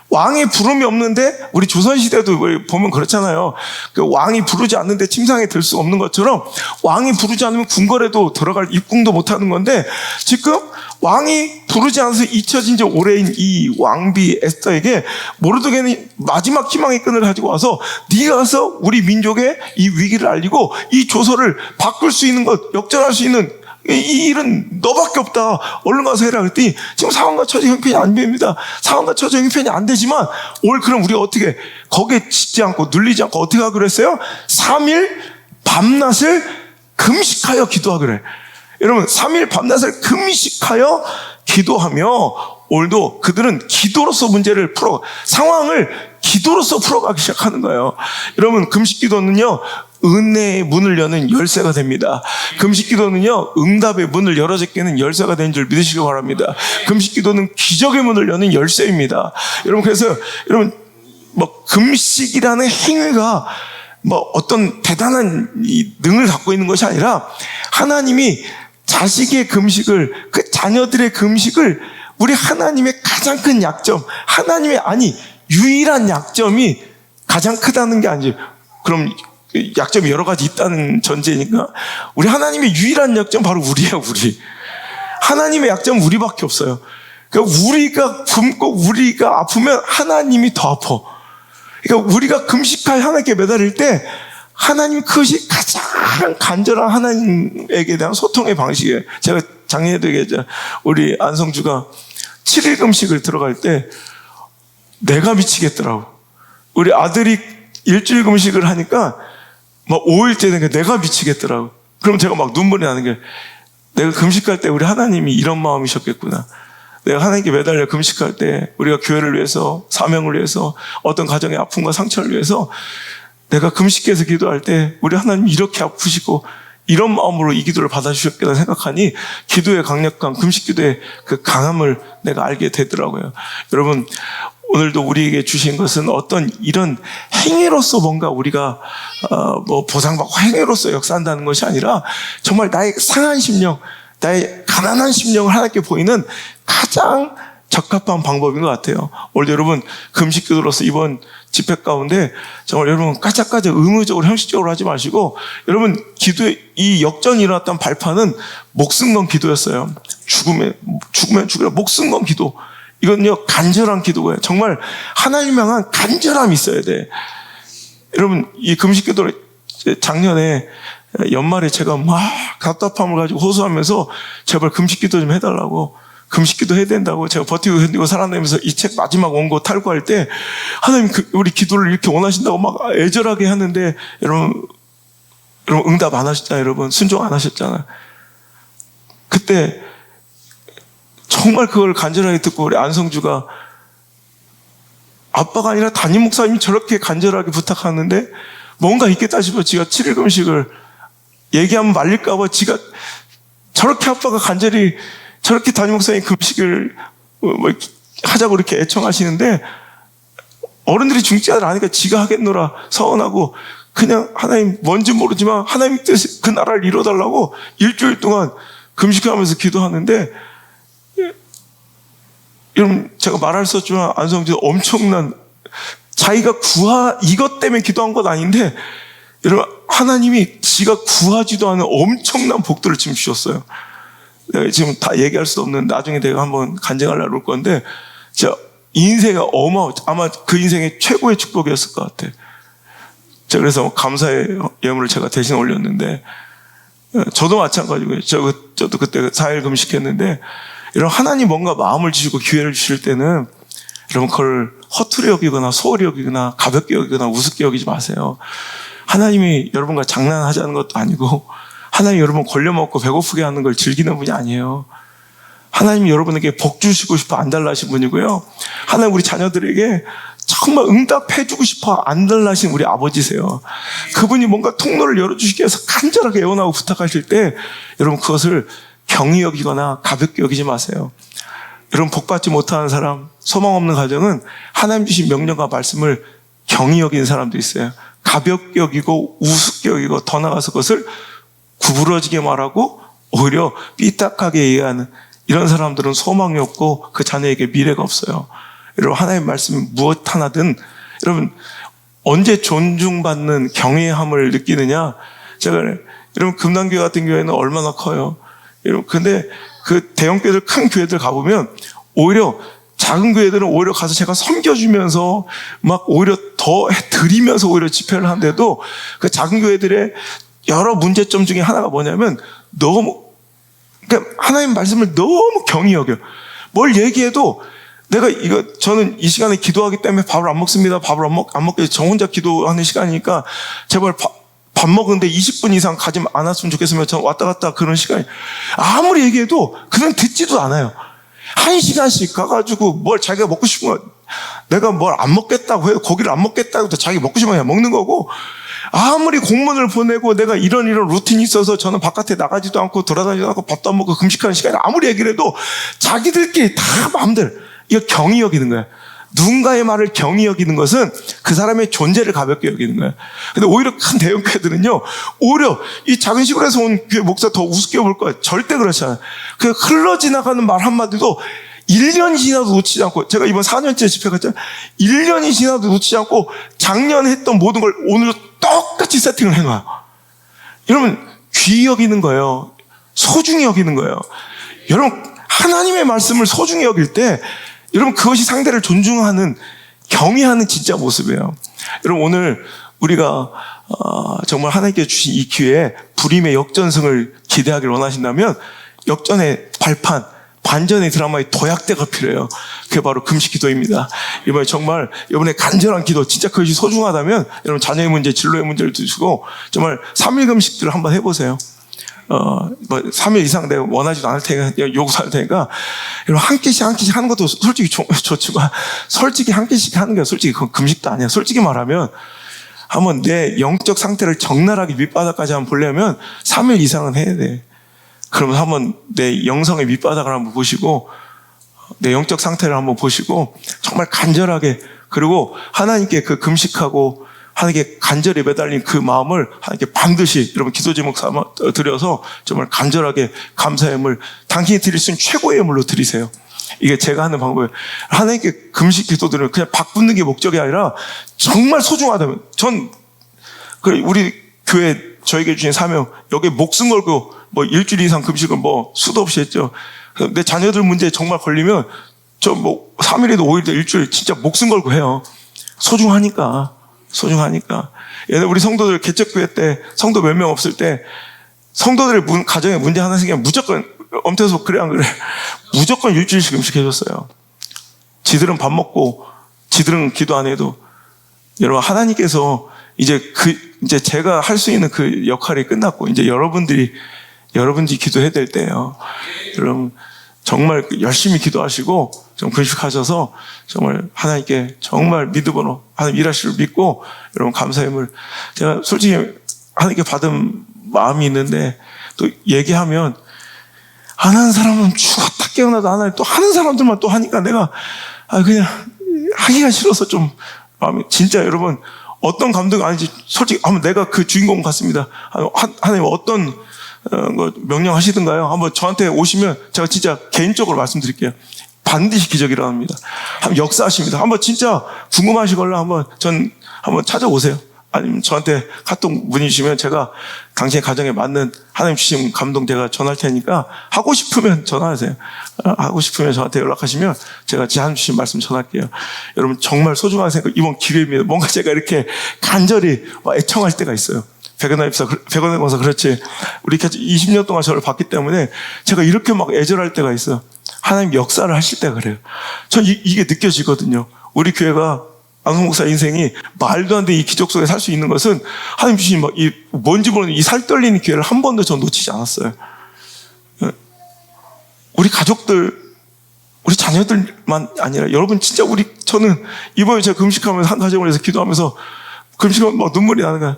[SPEAKER 1] 왕의 부름이 없는데 우리 조선시대도 보면 그렇잖아요. 그 왕이 부르지 않는데 침상에 들 수 없는 것처럼 왕이 부르지 않으면 궁궐에도 들어갈 입궁도 못하는 건데 지금 왕이 부르지 않아서 잊혀진 지 오래인 이 왕비 에스더에게 모르드게는 마지막 희망의 끈을 가지고 와서 네가 가서 우리 민족의 이 위기를 알리고 이 조서를 바꿀 수 있는 것, 역전할 수 있는 이 일은 너밖에 없다. 얼른 가서 해라. 그랬더니 지금 상황과 처지 형편이 안 됩니다. 상황과 처지 형편이 안 되지만 오늘 그럼 우리가 어떻게 거기에 짓지 않고 눌리지 않고 어떻게 하기로 했어요? 3일 밤낮을 금식하여 기도하기로 해. 여러분 3일 밤낮을 금식하여 기도하며 오늘도 그들은 기도로서 문제를 상황을 기도로서 풀어가기 시작하는 거예요. 여러분 금식 기도는요 은혜의 문을 여는 열쇠가 됩니다. 금식 기도는요 응답의 문을 열어제끼는 열쇠가 되는 줄 믿으시기 바랍니다. 금식 기도는 기적의 문을 여는 열쇠입니다. 여러분 그래서 여러분 뭐 금식이라는 행위가 뭐 어떤 대단한 능을 갖고 있는 것이 아니라 하나님이 자식의 금식을 그 자녀들의 금식을 우리 하나님의 가장 큰 약점 하나님의 유일한 약점이 가장 크다는 게 아니죠. 그럼 약점이 여러 가지 있다는 전제니까 우리 하나님의 유일한 약점 바로 우리예요. 우리 하나님의 약점은 우리밖에 없어요. 그러니까 우리가 굶고 우리가 아프면 하나님이 더 아파. 그러니까 우리가 금식하여 하나님께 매달릴 때 하나님 그것이 가장 간절한 하나님에게 대한 소통의 방식이에요. 제가 작년에도 얘기했죠. 우리 안성주가 7일 금식을 들어갈 때 내가 미치겠더라고. 우리 아들이 일주일 금식을 하니까 막 5일째 되니까 내가 미치겠더라고. 그럼 제가 막 눈물이 나는 게 내가 금식할 때 우리 하나님이 이런 마음이셨겠구나. 내가 하나님께 매달려 금식할 때 우리가 교회를 위해서, 사명을 위해서, 어떤 가정의 아픔과 상처를 위해서 내가 금식해서 기도할 때 우리 하나님이 이렇게 아프시고 이런 마음으로 이 기도를 받아주셨겠다 생각하니 기도의 강력함, 금식 기도의 그 강함을 내가 알게 되더라고요. 여러분, 오늘도 우리에게 주신 것은 어떤 이런 행위로서 뭔가 우리가 뭐 보상받고 행위로서 역사한다는 것이 아니라 정말 나의 상한 심령, 나의 가난한 심령을 하나님께 보이는 가장 적합한 방법인 것 같아요. 오늘 여러분 금식 기도로서 이번 집회 가운데 정말 여러분 까짝까짝 의무적으로 형식적으로 하지 마시고 여러분 기도의 이 역전이 일어났던 발판은 목숨 건 기도였어요. 죽으면 죽으라 목숨 건 기도. 이건요 간절한 기도예요. 정말 하나님 향한 간절함이 있어야 돼. 여러분 이 금식 기도를 작년에 연말에 제가 막 답답함을 가지고 호소하면서 제발 금식 기도 좀 해달라고, 금식 기도 해야 된다고 제가 버티고 견디고 살아내면서 이 책 마지막 원고 탈구할 때 하나님 우리 기도를 이렇게 원하신다고 막 애절하게 하는데 여러분 응답 안 하셨잖아요. 여러분 순종 안 하셨잖아요. 그때 정말 그걸 간절하게 듣고 우리 안성주가 아빠가 아니라 담임 목사님이 저렇게 간절하게 부탁하는데 뭔가 있겠다 싶어 지가 7일 금식을 얘기하면 말릴까봐 지가 저렇게 아빠가 간절히 저렇게 담임 목사님 금식을 뭐 하자고 이렇게 애청하시는데 어른들이 중지하지 않으니까 지가 하겠노라 서운하고 그냥 하나님 뭔지 모르지만 하나님 뜻이 그 나라를 이뤄달라고 일주일 동안 금식하면서 기도하는데 여러분 제가 말할 수 없지만 안성주 엄청난 자기가 이것 때문에 기도한 건 아닌데 여러분 하나님이 지가 구하지도 않은 엄청난 복들을 지금 주셨어요. 내가 지금 다 얘기할 수 없는 나중에 내가 한번 간증하려고 할 건데 진짜 인생이 아마 그 인생의 최고의 축복이었을 것 같아. 제가 그래서 감사의 예물을 제가 대신 올렸는데 저도 마찬가지고요. 저도 그때 4일 금식했는데 이런 하나님 뭔가 마음을 주시고 기회를 주실 때는 여러분 그걸 허투루 여기거나 소홀히 여기거나 가볍게 여기거나 우습게 여기지 마세요. 하나님이 여러분과 장난하자는 것도 아니고 하나님이 여러분 걸려먹고 배고프게 하는 걸 즐기는 분이 아니에요. 하나님이 여러분에게 복 주시고 싶어 안달나신 분이고요. 하나님 우리 자녀들에게 정말 응답해주고 싶어 안달나신 우리 아버지세요. 그분이 뭔가 통로를 열어주시기 위해서 간절하게 애원하고 부탁하실 때 여러분 그것을 경히 여기거나 가볍게 여기지 마세요. 여러분 복받지 못하는 사람, 소망 없는 가정은 하나님 주신 명령과 말씀을 경히 여기는 사람도 있어요. 가볍게 여기고 우습게 여기고 더 나아가서 그것을 구부러지게 말하고 오히려 삐딱하게 이해하는 이런 사람들은 소망이 없고 그 자녀에게 미래가 없어요. 여러분 하나님의 말씀 무엇 하나든 여러분 언제 존중받는 경외함을 느끼느냐. 제가 여러분 금남교회 같은 교회는 얼마나 커요. 여러분 근데 그 대형 교회들 큰 교회들 가보면 오히려 작은 교회들은 오히려 가서 제가 섬겨주면서 막 오히려 더 드리면서 오히려 집회를 하는데도 그 작은 교회들의 여러 문제점 중에 하나가 뭐냐면 너무 그러니까 하나님 말씀을 너무 경히 여겨. 뭘 얘기해도 내가 저는 이 시간에 기도하기 때문에 밥을 안 먹습니다. 밥을 안 먹게 저 혼자 기도하는 시간이니까 제발 밥 먹는데 20분 이상 가지 않았으면 좋겠으면 저 왔다 갔다 그런 시간이 아무리 얘기해도 그는 듣지도 않아요. 1시간씩 가가지고 뭘 자기가 먹고 싶은 거 내가 뭘 안 먹겠다고 해도 고기를 안 먹겠다고 해도 자기 먹고 싶으면 그냥 먹는 거고 아무리 공문을 보내고 내가 이런 루틴이 있어서 저는 바깥에 나가지도 않고 돌아다니지도 않고 밥도 안 먹고 금식하는 시간에 아무리 얘기를 해도 자기들끼리 다 마음대로 이거 경히 여기는 거야. 누군가의 말을 경히 여기는 것은 그 사람의 존재를 가볍게 여기는 거예요. 근데 오히려 큰 대형 교회들은요, 오히려 이 작은 시골에서 온 교회 목사 더 우습게 볼 거예요. 절대 그렇지 않아요. 그 흘러 지나가는 말 한마디도 1년이 지나도 놓치지 않고, 제가 이번 4년째 집회 갔잖아요. 1년이 지나도 놓치지 않고 작년에 했던 모든 걸 오늘도 똑같이 세팅을 해놔요. 여러분, 귀히 여기는 거예요. 소중히 여기는 거예요. 여러분, 하나님의 말씀을 소중히 여길 때 여러분 그것이 상대를 존중하는, 경외하는 진짜 모습이에요. 여러분, 오늘 우리가 정말 하나님께 주신 이 기회에 불임의 역전승을 기대하길 원하신다면 역전의 발판, 반전의 드라마의 도약대가 필요해요. 그게 바로 금식 기도입니다. 이번에 정말 이번에 간절한 기도, 진짜 그것이 소중하다면 여러분 자녀의 문제, 진로의 문제를 두시고 정말 3일 금식들을 한번 해보세요. 3일 이상 내가 원하지도 않을 테니까, 요구할 테니까, 여러분, 한 끼씩 하는 것도 솔직히 좋지만, 솔직히 한 끼씩 하는 게 솔직히 그건 금식도 아니야. 솔직히 말하면, 한번 내 영적 상태를 적나라하게 밑바닥까지 한번 보려면 3일 이상은 해야 돼. 그러면 한번 내 영성의 밑바닥을 한번 보시고, 내 영적 상태를 한번 보시고, 정말 간절하게, 그리고 하나님께 그 금식하고, 하나님께 간절히 매달린 그 마음을 하나님께 반드시 여러분 기도 제목 삼아 드려서 정말 간절하게 감사의 예물, 당신이 드릴 수 있는 최고의 예물로 드리세요. 이게 제가 하는 방법이에요. 하나님께 금식 기도들은 그냥 바꾸는 게 목적이 아니라 정말 소중하다면, 우리 교회 저에게 주신 사명, 여기에 목숨 걸고 뭐 일주일 이상 금식을 뭐 수도 없이 했죠. 내 자녀들 문제에 정말 걸리면 저 뭐 3일에도 5일에도 일주일 진짜 목숨 걸고 해요. 소중하니까. 예전에 우리 성도들 개척교회 때 성도 몇 명 없을 때 성도들의 가정에 문제 하나 생기면 무조건, 엄태서 그래 안 그래? 무조건 일주일씩 음식해줬어요. 지들은 밥 먹고 지들은 기도 안 해도. 여러분, 하나님께서 이제 제가 할 수 있는 그 역할이 끝났고 이제 여러분들이 기도해야 될 때예요. 여러분 정말 열심히 기도하시고 좀 금식하셔서 정말 하나님께 정말 믿음으로 하나님 일하시를 믿고 여러분 감사함을, 제가 솔직히 하나님께 받은 마음이 있는데 또 얘기하면 안 하는 사람은 죽었다 깨어나도 안 하니 또 하는 사람들만 또 하니까 내가 그냥 하기가 싫어서 좀 마음이, 진짜 여러분 어떤 감독이 아닌지 솔직히 한번 내가 그 주인공 같습니다. 하나님 어떤 명령하시든가요? 한번 저한테 오시면 제가 진짜 개인적으로 말씀드릴게요. 반드시 기적이 일어납니다. 한번 역사하십니다. 한번 진짜 궁금하시걸라 한번 찾아오세요. 아니면 저한테 카톡 문의 주시면 제가 당신의 가정에 맞는 하나님 주신 감동 제가 전할 테니까 하고 싶으면 전화하세요. 하고 싶으면 저한테 연락하시면 제가 하나님 주신 말씀 전할게요. 여러분 정말 소중한 생각, 이번 기회입니다. 뭔가 제가 이렇게 간절히 애청할 때가 있어요. 백은하 권사 그렇지. 우리 20년 동안 저를 봤기 때문에 제가 이렇게 막 애절할 때가 있어요. 하나님 역사를 하실 때가 그래요. 전 이게 느껴지거든요. 우리 교회가 안성 목사 인생이 말도 안 되는 이 기적 속에 살 수 있는 것은 하나님 주신 뭔지 모르는 이 살 떨리는 기회를 한 번도 전 놓치지 않았어요. 우리 가족들, 우리 자녀들만 아니라 여러분 진짜 저는 이번에 제가 금식하면서 한 가정을 해서 기도하면서 금식하면 막 눈물이 나는 거야.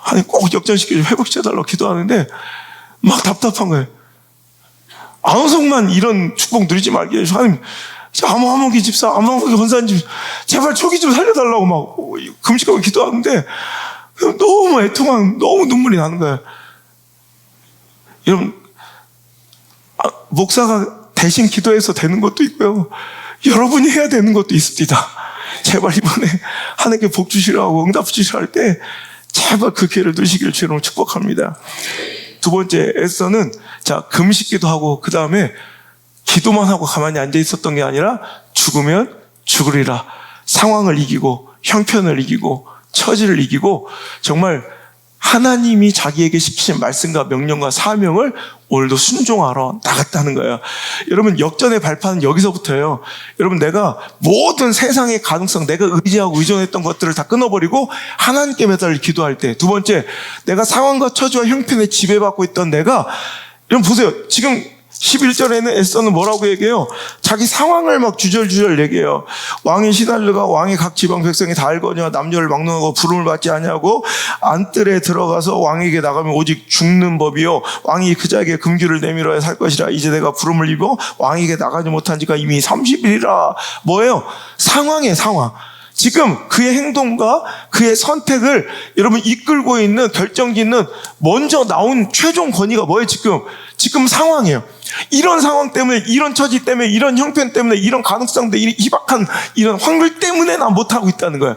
[SPEAKER 1] 하나님 꼭 역전시켜줘, 회복시켜달라고 기도하는데 막 답답한 거예요. 안성만 이런 축복 누리지 말게 해주시고, 하나님 아무하기 집사, 아무하기 권사님 집 제발 초기 좀 살려달라고 막 금식하고 기도하는데 너무 애통한, 너무 눈물이 나는 거예요. 여러분 목사가 대신 기도해서 되는 것도 있고요, 여러분이 해야 되는 것도 있습니다. 제발 이번에 하나님께 복 주시라고 응답 주시라 할 때 제발 그 기회를 누리시기를 주로 축복합니다. 두 번째 에스더는 금식기도 하고 그 다음에 기도만 하고 가만히 앉아 있었던 게 아니라 죽으면 죽으리라, 상황을 이기고 형편을 이기고 처지를 이기고 정말 하나님이 자기에게 시키신 말씀과 명령과 사명을 오늘도 순종하러 나갔다는 거예요. 여러분 역전의 발판은 여기서부터예요. 여러분 내가 모든 세상의 가능성, 내가 의지하고 의존했던 것들을 다 끊어버리고 하나님께 매달려 기도할 때, 두 번째 내가 상황과 처지와 형편에 지배받고 있던 내가, 여러분 보세요. 지금 11절에는 에스더는 뭐라고 얘기해요? 자기 상황을 막 주절주절 얘기해요. 왕이 시달려가 왕이 각 지방 백성이 다 알거니와 남녀를 막론하고 부름을 받지 아니하고 안뜰에 들어가서 왕에게 나가면 오직 죽는 법이요, 왕이 그자에게 금규를 내밀어야 살 것이라. 이제 내가 부름을 입어 왕에게 나가지 못한 지가 이미 30일이라. 뭐예요? 상황이에요, 상황. 지금 그의 행동과 그의 선택을 여러분 이끌고 있는, 결정짓는 먼저 나온 최종 권위가 뭐예요? 지금 상황이에요. 이런 상황 때문에, 이런 처지 때문에, 이런 형편 때문에, 이런 가능성 때문에, 이런 희박한 이런 확률 때문에 나 못하고 있다는 거예요.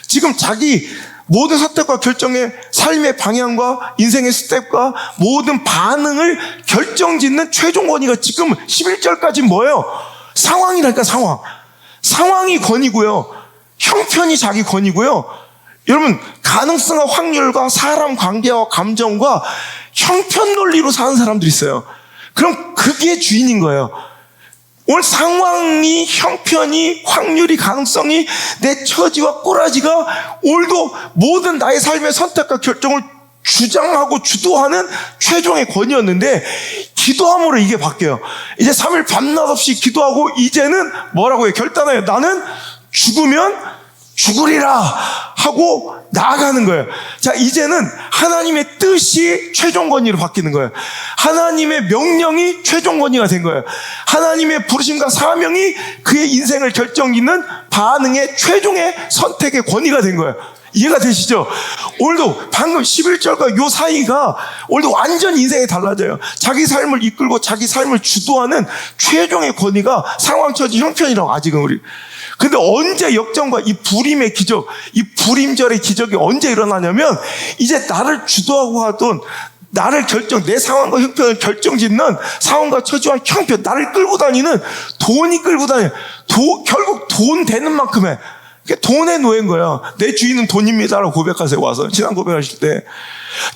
[SPEAKER 1] 지금 자기 모든 선택과 결정의 삶의 방향과 인생의 스텝과 모든 반응을 결정짓는 최종 권위가 지금 11절까지 뭐예요? 상황이랄까, 상황. 상황이 권위고요. 형편이 자기 권위고요. 여러분, 가능성과 확률과 사람 관계와 감정과 형편 논리로 사는 사람들이 있어요. 그럼 그게 주인인 거예요. 오늘 상황이, 형편이, 확률이, 가능성이, 내 처지와 꼬라지가 오늘도 모든 나의 삶의 선택과 결정을 주장하고 주도하는 최종의 권위였는데, 기도함으로 이게 바뀌어요. 이제 3일 밤낮 없이 기도하고 이제는 뭐라고 해요? 결단해요. 나는 죽으면 죽으리라 하고 나아가는 거예요. 자, 이제는 하나님의 뜻이 최종 권위로 바뀌는 거예요. 하나님의 명령이 최종 권위가 된 거예요. 하나님의 부르심과 사명이 그의 인생을 결정짓는 반응의 최종의 선택의 권위가 된 거예요. 이해가 되시죠? 오늘도 방금 11절과 요 사이가 오늘도 완전 인생이 달라져요. 자기 삶을 이끌고 자기 삶을 주도하는 최종의 권위가 상황, 처지, 형편이라고 아직은 우리. 근데 언제 역전과 이 불임의 기적, 이 불임절의 기적이 언제 일어나냐면, 이제 나를 주도하고 하던, 나를 내 상황과 형편을 결정짓는 상황과 처지와 형편, 나를 끌고 다니는 돈이 끌고 다녀요. 결국 돈 되는 만큼 해. 돈의 노예인 거야. 내 주인은 돈입니다라고 고백하세요. 와서 신앙 고백하실 때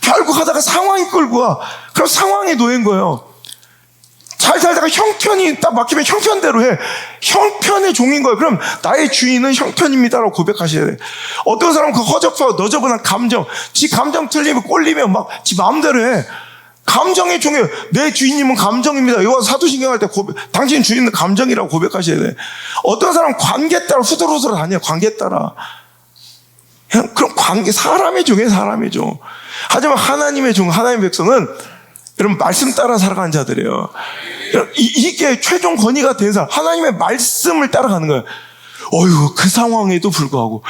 [SPEAKER 1] 결국 하다가 상황이 끌고 와. 그럼 상황의 노예인 거예요. 잘 살다가 형편이 딱 막히면 형편대로 해. 형편의 종인 거예요. 그럼 나의 주인은 형편입니다라고 고백하셔야 돼. 어떤 사람은 그 허접하고 너저분한 감정, 지 감정 틀리면 꼴리면 막 지 마음대로 해. 감정의 종이에요. 내 주인님은 감정입니다. 이거 사도신경 할 때 당신 주인은 감정이라고 고백하셔야 돼. 어떤 사람은 관계 따라 후들후들 다녀요. 관계 따라. 그럼 관계, 사람의 종이에요. 사람의 종. 하지만 하나님의 종, 하나님의 백성은 여러분 말씀 따라 살아가는 자들이에요. 이게 최종 권위가 된 사람, 하나님의 말씀을 따라가는 거예요. 어휴, 그 상황에도 불구하고,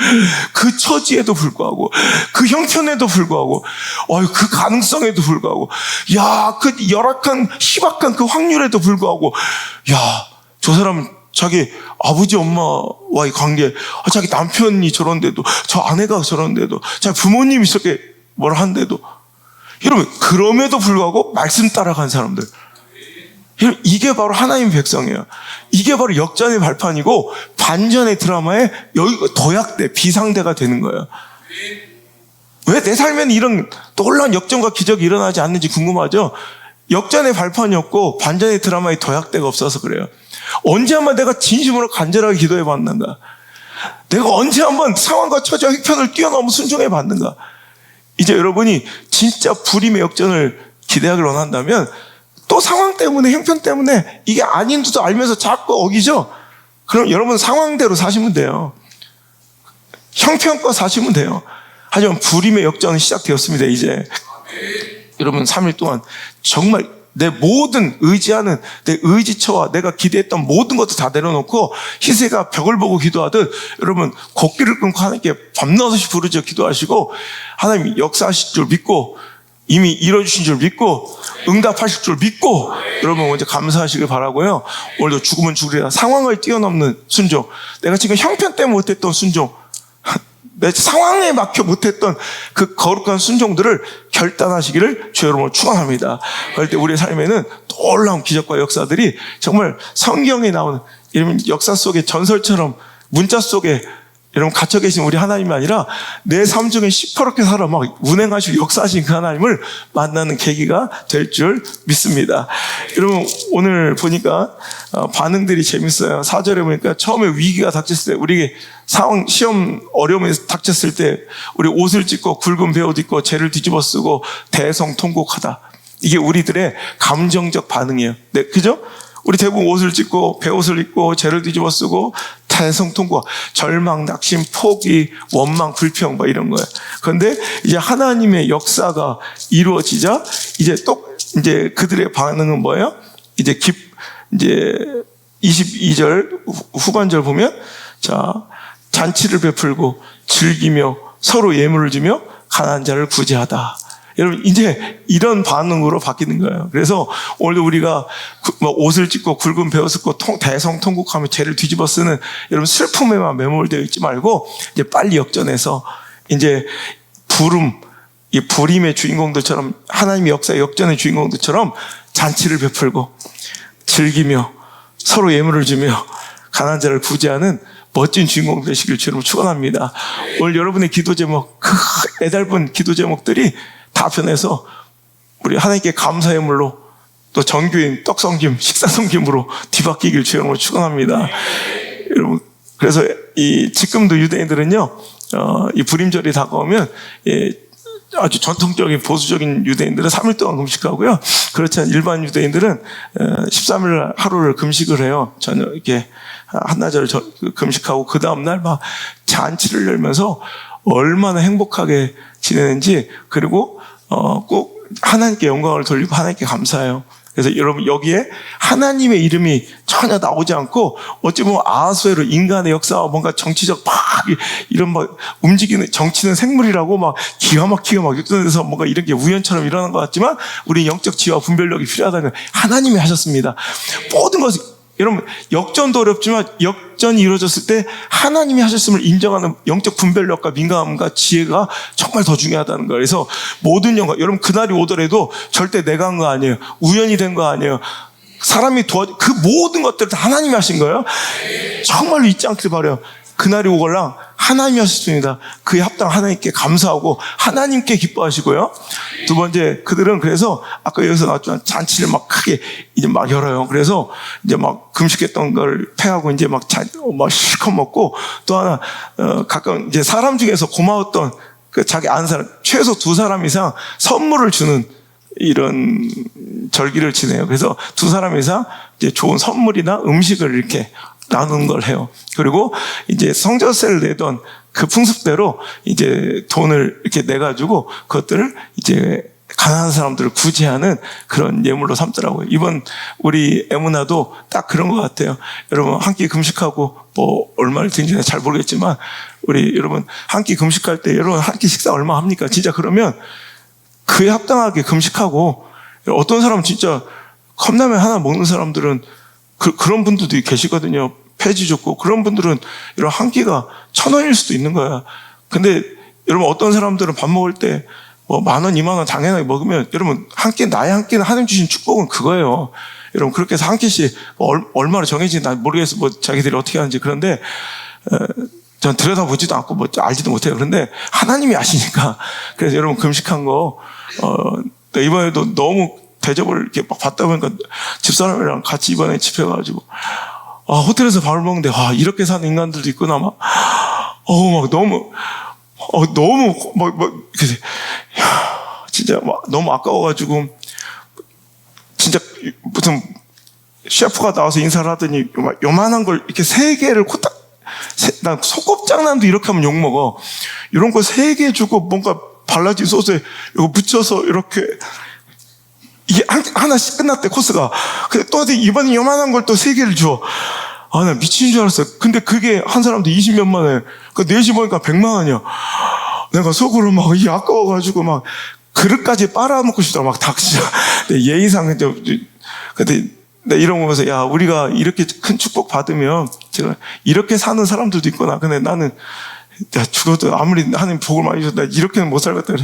[SPEAKER 1] 그 처지에도 불구하고, 그 형편에도 불구하고, 어휴, 그 가능성에도 불구하고, 야, 그 열악한, 희박한 그 확률에도 불구하고, 야, 저 사람은 자기 아버지 엄마와의 관계, 자기 남편이 저런데도, 저 아내가 저런데도, 자기 부모님이 저렇게 뭘 한데도, 여러분, 그럼에도 불구하고 말씀 따라간 사람들. 이게 바로 하나님 백성이에요. 이게 바로 역전의 발판이고 반전의 드라마의 도약대, 비상대가 되는 거예요. 왜 내 삶에는 이런 놀라운 역전과 기적이 일어나지 않는지 궁금하죠? 역전의 발판이었고 반전의 드라마의 도약대가 없어서 그래요. 언제 한번 내가 진심으로 간절하게 기도해 봤는가? 내가 언제 한번 상황과 처지와 형편을 뛰어넘어 순종해 봤는가? 이제 여러분이 진짜 불임의 역전을 기대하길 원한다면 또 상황 때문에, 형편 때문에 이게 아닌 줄도 알면서 자꾸 어기죠? 그럼 여러분 상황대로 사시면 돼요. 형편껏 사시면 돼요. 하지만 불임의 역전은 시작되었습니다, 이제. 여러분 3일 동안 정말 내 모든 의지하는 내 의지처와 내가 기대했던 모든 것도 다 내려놓고 희세가 벽을 보고 기도하듯 여러분 곡기를 끊고 하나님께 밤낮없이 부르짖어 기도하시고 하나님이 역사하실 줄 믿고 이미 이뤄주신 줄 믿고 응답하실 줄 믿고 여러분 먼저 감사하시길 바라고요. 오늘도 죽으면 죽으리라 상황을 뛰어넘는 순종, 내가 지금 형편 때문에 못했던 순종, 내 상황에 막혀 못했던 그 거룩한 순종들을 결단하시기를 주 여러분을 축원합니다. 그럴 때 우리의 삶에는 놀라운 기적과 역사들이 정말 성경에 나오는 이런 역사 속의 전설처럼 문자 속에 여러분 갇혀 계신 우리 하나님이 아니라 내 삶 중에 시퍼렇게 살아 막 운행하시고 역사하신 그 하나님을 만나는 계기가 될 줄 믿습니다. 여러분 오늘 보니까 반응들이 재밌어요. 4절에 보니까 처음에 위기가 닥쳤을 때, 우리 상황 시험 어려움이 닥쳤을 때 우리 옷을 찢고 굵은 베옷 입고 죄를 뒤집어 쓰고 대성통곡하다. 이게 우리들의 감정적 반응이에요. 네, 그죠? 우리 대부분 옷을 찢고 베옷을 입고 죄를 뒤집어 쓰고 대성통곡, 절망, 낙심, 포기, 원망, 불평 뭐 이런 거예요. 그런데 이제 하나님의 역사가 이루어지자 이제 그들의 반응은 뭐예요? 이제 22절 후반절 보면 자, 잔치를 베풀고 즐기며 서로 예물을 주며 가난한 자를 구제하다. 여러분 이제 이런 반응으로 바뀌는 거예요. 그래서 오늘도 우리가 옷을 찢고 굵은 베옷을 입고 대성통곡하며 죄를 뒤집어 쓰는 여러분 슬픔에만 매몰되어 있지 말고 이제 빨리 역전해서 이제 이 부림의 주인공들처럼 하나님의 역사의 역전의 주인공들처럼 잔치를 베풀고 즐기며 서로 예물을 주며 가난한 자를 구제하는 멋진 주인공 되시길 주로 축원합니다. 오늘 여러분의 기도 제목, 그 애달픈 기도 제목들이 다 변해서 우리 하나님께 감사의 물로 또 정교인 떡성김, 식사성김으로 뒤바뀌길 주로 축원합니다. 여러분, 그래서 지금도 유대인들은요, 이 부림절이 다가오면 아주 전통적인 보수적인 유대인들은 3일 동안 금식하고요. 그렇지 않은 일반 유대인들은 13일 하루를 금식을 해요. 저녁 이렇게 한나절을 금식하고 그 다음날 막 잔치를 열면서 얼마나 행복하게 지내는지, 그리고 꼭 하나님께 영광을 돌리고 하나님께 감사해요. 그래서 여러분, 여기에 하나님의 이름이 전혀 나오지 않고 어찌 보면 아하수에로 인간의 역사와 뭔가 정치적 막 이런 막 움직이는, 정치는 생물이라고 막 기가 막히게 막 역전해서 뭔가 이런 게 우연처럼 일어난 것 같지만 우리 영적 지혜와 분별력이 필요하다는 걸 하나님이 하셨습니다. 모든 것이, 여러분, 역전도 어렵지만 역전이 이루어졌을 때 하나님이 하셨음을 인정하는 영적 분별력과 민감함과 지혜가 정말 더 중요하다는 거예요. 그래서 모든 영광, 여러분, 그날이 오더라도 절대 내가 한 거 아니에요. 우연이 된 거 아니에요. 사람이 그 모든 것들을 다 하나님이 하신 거예요. 정말로 잊지 않길 바라요. 그날이 오걸랑 하나님이 하셨습니다. 그에 합당 하나님께 감사하고 하나님께 기뻐하시고요. 두 번째, 그들은 그래서 아까 여기서 나왔지만 잔치를 막 크게 이제 막 열어요. 그래서 이제 막 금식했던 걸 패하고 이제 막 실컷 먹고, 또 하나 가끔 이제 사람 중에서 고마웠던 그 자기 아는 사람 최소 2사람 이상 선물을 주는 이런 절기를 지내요. 그래서 2사람 이상 이제 좋은 선물이나 음식을 이렇게 나누는 걸 해요. 그리고 이제 성전세를 내던 그 풍습대로 이제 돈을 이렇게 내가지고 그것들을 이제 가난한 사람들을 구제하는 그런 예물로 삼더라고요. 이번 우리 에무나도 딱 그런 것 같아요. 여러분, 한 끼 금식하고 뭐 얼마를 드는지 잘 모르겠지만 우리 여러분 한 끼 금식할 때 여러분 한 끼 식사 얼마 합니까? 진짜 그러면 그에 합당하게 금식하고, 어떤 사람은 진짜 컵라면 하나 먹는 사람들은 그런 분들도 계시거든요. 폐지 좋고 그런 분들은 이런 한 끼가 1,000원일 수도 있는 거야. 근데 여러분, 어떤 사람들은 밥 먹을 때 뭐 10,000원, 20,000원 당연하게 먹으면, 여러분, 나의 한 끼는 하나님 주신 축복은 그거예요. 여러분, 그렇게 해서 한 끼씩 얼마로 정해진지 난 모르겠어. 뭐 자기들이 어떻게 하는지. 그런데 전 들여다보지도 않고 뭐 알지도 못해요. 그런데 하나님이 아시니까. 그래서 여러분, 금식한 거 이번에도 너무 대접을 이렇게 막 받다 보니까 집사람이랑 같이 이번에 집회 가가지고 호텔에서 밥을 먹는데 이렇게 사는 인간들도 있구나 막 너무 진짜 막 너무 아까워가지고, 진짜 무슨 셰프가 나와서 인사를 하더니 요만한 걸 이렇게 3개를 난 소곱장난도 이렇게 하면 욕먹어. 이런 거 3개 주고 뭔가 발라진 소스에 이거 묻혀서 이렇게, 이게 하나씩 끝났대, 코스가. 근데 또 이번에 요만한 걸 또 3개를 줘. 나 미친 줄 알았어. 근데 그게 한 사람도 20몇만 원. 그 4시 보니까 100만 원이야. 내가 속으로 막 아까워가지고 막 그릇까지 빨아먹고 싶더라. 막 닥치자. 예의상 근데 이런 거 보면서, 야, 우리가 이렇게 큰 축복 받으면 제가 이렇게 사는 사람들도 있구나. 근데 나는 죽어도 아무리 하나님 복을 많이 줬다, 이렇게는 못 살겠다.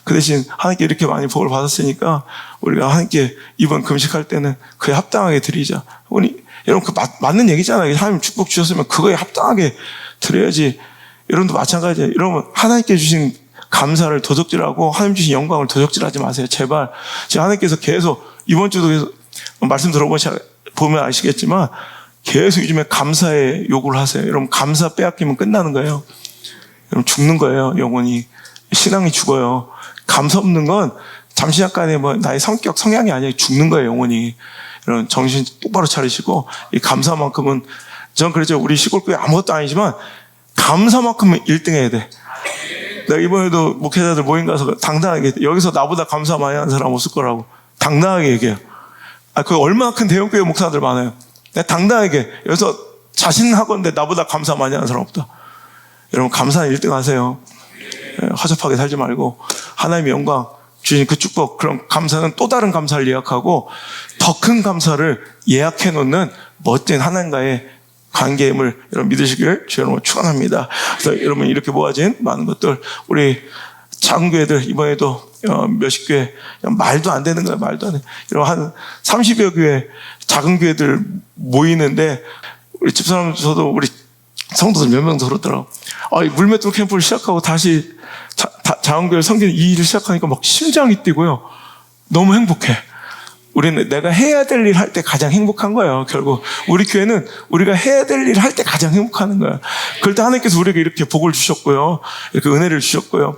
[SPEAKER 1] 그 대신 하나님께 이렇게 많이 복을 받았으니까 우리가 하나님께 이번 금식할 때는 그에 합당하게 드리자. 여러분, 맞는 얘기잖아요. 하나님 축복 주셨으면 그거에 합당하게 드려야지. 여러분도 마찬가지예요. 여러분, 하나님께 주신 감사를 도적질하고 하나님 주신 영광을 도적질하지 마세요. 제발. 지금 하나님께서 계속 이번 주도 계속 말씀 들어보면 아시겠지만 계속 요즘에 감사의 요구를 하세요. 여러분, 감사 빼앗기면 끝나는 거예요. 여러분, 죽는 거예요. 영혼이. 신앙이 죽어요. 감사 없는 건 잠시 잠깐의 나의 성격, 성향이 아니라 죽는 거예요. 영혼이. 여러분, 정신 똑바로 차리시고, 이 감사만큼은, 전 그랬죠. 우리 시골교회 아무것도 아니지만 감사만큼은 1등 해야 돼. 내가 이번에도 목회자들 모임 가서 당당하게, 여기서 나보다 감사 많이 하는 사람 없을 거라고 당당하게 얘기해요. 그 얼마나 큰 대형교회 목사들 많아요. 내가 당당하게 여기서 자신하건대 나보다 감사 많이 하는 사람 없다. 여러분, 감사는 1등 하세요. 허접하게 살지 말고 하나님의 영광 주신 그 축복, 그런 감사는 또 다른 감사를 예약하고 더 큰 감사를 예약해 놓는 멋진 하나님과의 관계임을 여러분 믿으시길 주 여러분 축원합니다. 그래서 여러분 이렇게 모아진 많은 것들 우리 작은 교회들 이번에도 몇십 교회 말도 안 되는 거예요. 말도 안 돼. 여러분 한 30여 교회 작은 교회들 모이는데 우리 집사람 저도 우리 성도들 몇 명 더 그러더라고. 물맷돌 캠프를 시작하고 다시 자원교회 섬기는 이 일을 시작하니까 막 심장이 뛰고요. 너무 행복해. 우리는 내가 해야 될 일 할 때 가장 행복한 거예요. 결국 우리 교회는 우리가 해야 될 일 할 때 가장 행복하는 거예요. 그럴 때 하나님께서 우리에게 이렇게 복을 주셨고요. 이렇게 은혜를 주셨고요.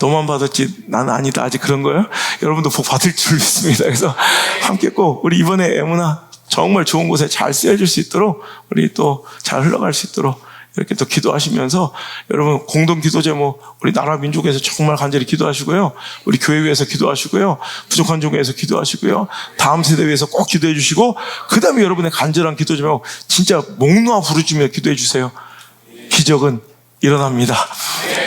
[SPEAKER 1] 너만 받았지 나는 아니다. 아직 그런 거예요? 여러분도 복 받을 줄 믿습니다. 그래서 함께 꼭 우리 이번에 에무나 정말 좋은 곳에 잘 쓰여질 수 있도록 우리 또 잘 흘러갈 수 있도록 이렇게 또 기도하시면서 여러분 공동 기도 제목 우리 나라 민족에서 정말 간절히 기도하시고요. 우리 교회 위해서 기도하시고요. 부족한 종에 서 기도하시고요. 다음 세대 위해서 꼭 기도해 주시고 그 다음에 여러분의 간절한 기도 제목 진짜 목 놓아 부르짖으며 기도해 주세요. 기적은 일어납니다.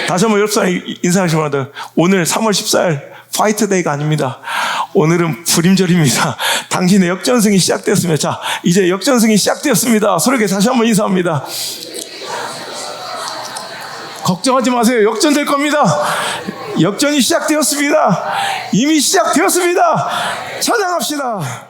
[SPEAKER 1] 다시 한번 여러분 인사하시기 바랍니다. 오늘 3월 14일 파이트데이가 아닙니다. 오늘은 불임절입니다. 당신의 역전승이 시작되었습니다. 자, 이제 역전승이 시작되었습니다. 서로에게 다시 한번 인사합니다. 걱정하지 마세요. 역전될 겁니다. 역전이 시작되었습니다. 이미 시작되었습니다. 찬양합시다.